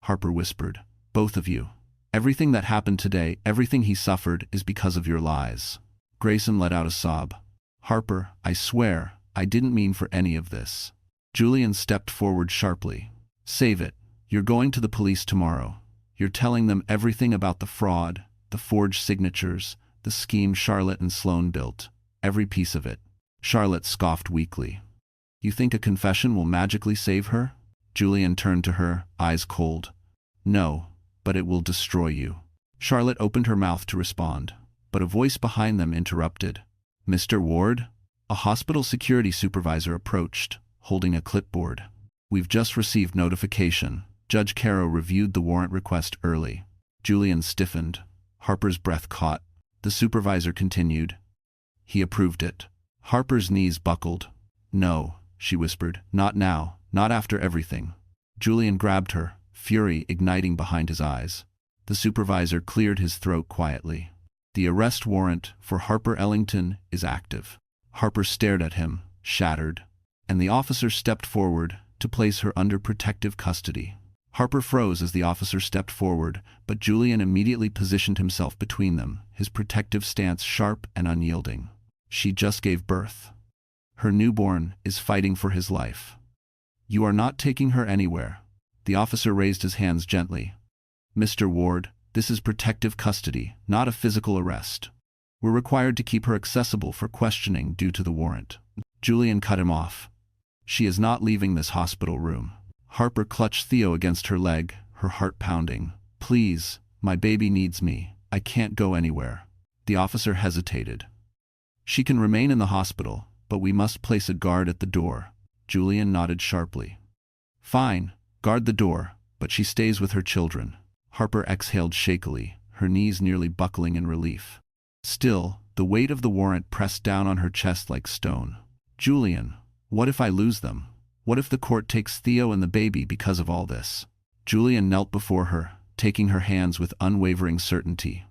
S1: Harper whispered. "Both of you. Everything that happened today, everything he suffered, is because of your lies." Grayson let out a sob. "Harper, I swear, I didn't mean for any of this." Julian stepped forward sharply. "Save it. You're going to the police tomorrow. You're telling them everything about the fraud, the forged signatures, the scheme Charlotte and Sloane built. Every piece of it." Charlotte scoffed weakly. "You think a confession will magically save her?" Julian turned to her, eyes cold. "No, but it will destroy you." Charlotte opened her mouth to respond, but a voice behind them interrupted. "Mr. Ward?" A hospital security supervisor approached, holding a clipboard. "We've just received notification. Judge Caro reviewed the warrant request early." Julian stiffened. Harper's breath caught. The supervisor continued. "He approved it." Harper's knees buckled. "No," she whispered. "Not now. Not after everything." Julian grabbed her, fury igniting behind his eyes. The supervisor cleared his throat quietly. "The arrest warrant for Harper Ellington is active." Harper stared at him, shattered, and the officer stepped forward to place her under protective custody. Harper froze as the officer stepped forward, but Julian immediately positioned himself between them, his protective stance sharp and unyielding. "She just gave birth. Her newborn is fighting for his life. You are not taking her anywhere." The officer raised his hands gently. "Mr. Ward, this is protective custody, not a physical arrest. We're required to keep her accessible for questioning due to the warrant." Julian cut him off. "She is not leaving this hospital room." Harper clutched Theo against her leg, her heart pounding. "Please, my baby needs me. I can't go anywhere." The officer hesitated. "She can remain in the hospital, but we must place a guard at the door." Julian nodded sharply. "Fine, guard the door, but she stays with her children." Harper exhaled shakily, her knees nearly buckling in relief. Still, the weight of the warrant pressed down on her chest like stone. "Julian, what if I lose them? What if the court takes Theo and the baby because of all this?" Julian knelt before her, taking her hands with unwavering certainty.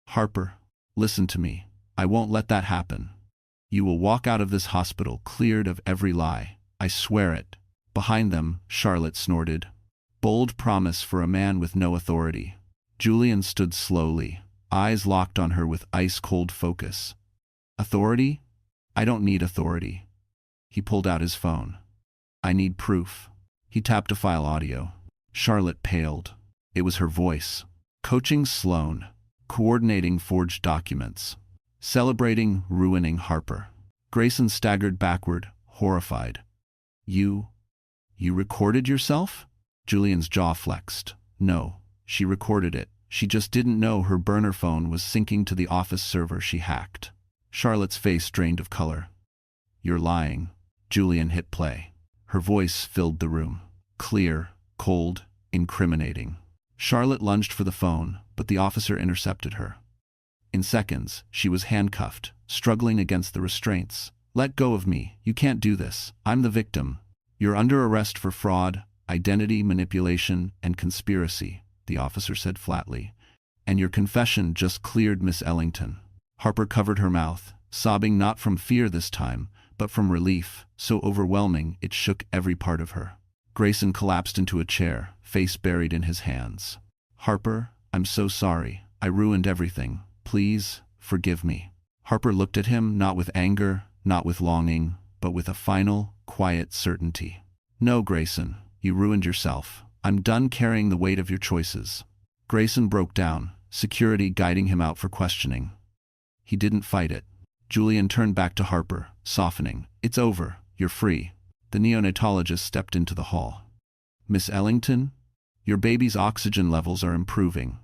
S1: "Harper, listen to me. I won't let that happen. You will walk out of this hospital cleared of every lie. I swear it." Behind them, Charlotte snorted. Bold promise for a man with no authority. Julian stood slowly, eyes locked on her with ice-cold focus. "Authority? I don't need authority." He pulled out his phone. "I need proof." He tapped a file audio. Charlotte paled. It was her voice. Coaching Sloan. Coordinating forged documents. Celebrating ruining Harper. Grayson staggered backward, horrified. You recorded yourself?" Julian's jaw flexed. "No, she recorded it. She just didn't know her burner phone was syncing to the office server she hacked." Charlotte's face drained of color. "You're lying." Julian hit play. Her voice filled the room. Clear, cold, incriminating. Charlotte lunged for the phone, but the officer intercepted her. In seconds, she was handcuffed, struggling against the restraints. "Let go of me. You can't do this. I'm the victim. You're under arrest for fraud, identity manipulation, and conspiracy," the officer said flatly. "And your confession just cleared Miss Ellington." Harper covered her mouth, sobbing not from fear this time, but from relief, so overwhelming it shook every part of her. Grayson collapsed into a chair, face buried in his hands. "Harper, I'm so sorry. I ruined everything. Please, forgive me." Harper looked at him, not with anger, not with longing, but with a final, quiet certainty. "No, Grayson, you ruined yourself. I'm done carrying the weight of your choices." Grayson broke down, security guiding him out for questioning. He didn't fight it. Julian turned back to Harper, softening. "It's over. You're free." The neonatologist stepped into the hall. "Miss Ellington, your baby's oxygen levels are improving.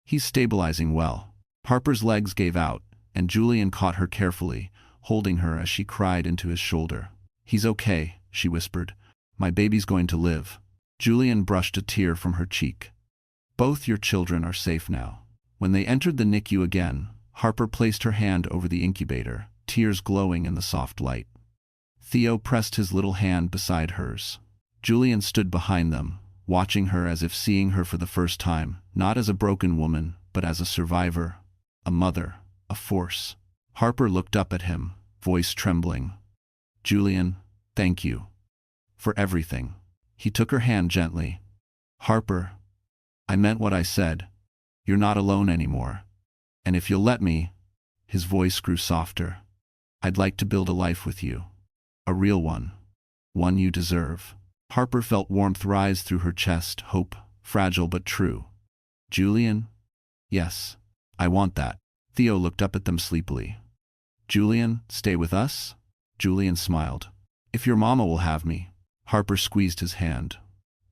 S1: He's stabilizing well." Harper's legs gave out, and Julian caught her carefully, holding her as she cried into his shoulder. "He's okay," she whispered. "My baby's going to live." Julian brushed a tear from her cheek. "Both your children are safe now." When they entered the NICU again, Harper placed her hand over the incubator, tears glowing in the soft light. Theo pressed his little hand beside hers. Julian stood behind them, watching her as if seeing her for the first time, not as a broken woman, but as a survivor, a mother, a force. Harper looked up at him, voice trembling. "Julian, thank you. For everything." He took her hand gently. "Harper, I meant what I said. You're not alone anymore. And if you'll let me," his voice grew softer, "I'd like to build a life with you. A real one. One you deserve." Harper felt warmth rise through her chest, hope, fragile but true. "Julian? Yes, I want that." Theo looked up at them sleepily. "Julian, stay with us?" Julian smiled. "If your mama will have me." Harper squeezed his hand.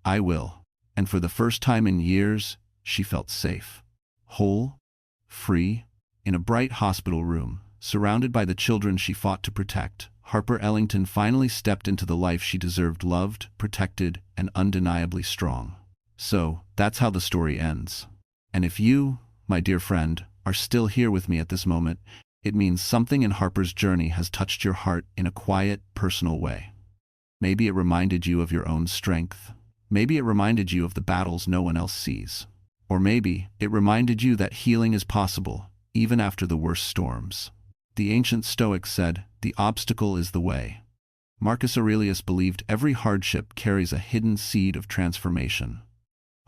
S1: "I will." And for the first time in years, she felt safe. whole, free, in a bright hospital room, surrounded by the children she fought to protect. Harper Ellington finally stepped into the life she deserved, loved, protected, and undeniably strong. So, that's how the story ends. And if you, my dear friend, are still here with me at this moment, it means something in Harper's journey has touched your heart in a quiet, personal way. Maybe it reminded you of your own strength. Maybe it reminded you of the battles no one else sees. Or maybe it reminded you that healing is possible, even after the worst storms. The ancient Stoics said, "The obstacle is the way." Marcus Aurelius believed every hardship carries a hidden seed of transformation.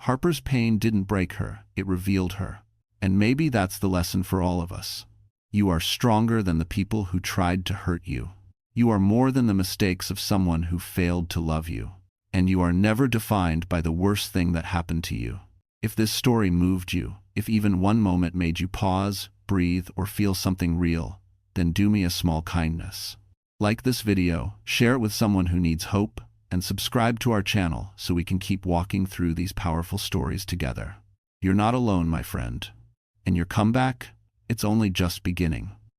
S1: Harper's pain didn't break her, it revealed her. And maybe that's the lesson for all of us. You are stronger than the people who tried to hurt you. You are more than the mistakes of someone who failed to love you. And you are never defined by the worst thing that happened to you. If this story moved you, if even one moment made you pause, breathe, or feel something real, then do me a small kindness. Like this video, share it with someone who needs hope, and subscribe to our channel so we can keep walking through these powerful stories together. You're not alone, my friend. And your comeback? It's only just beginning.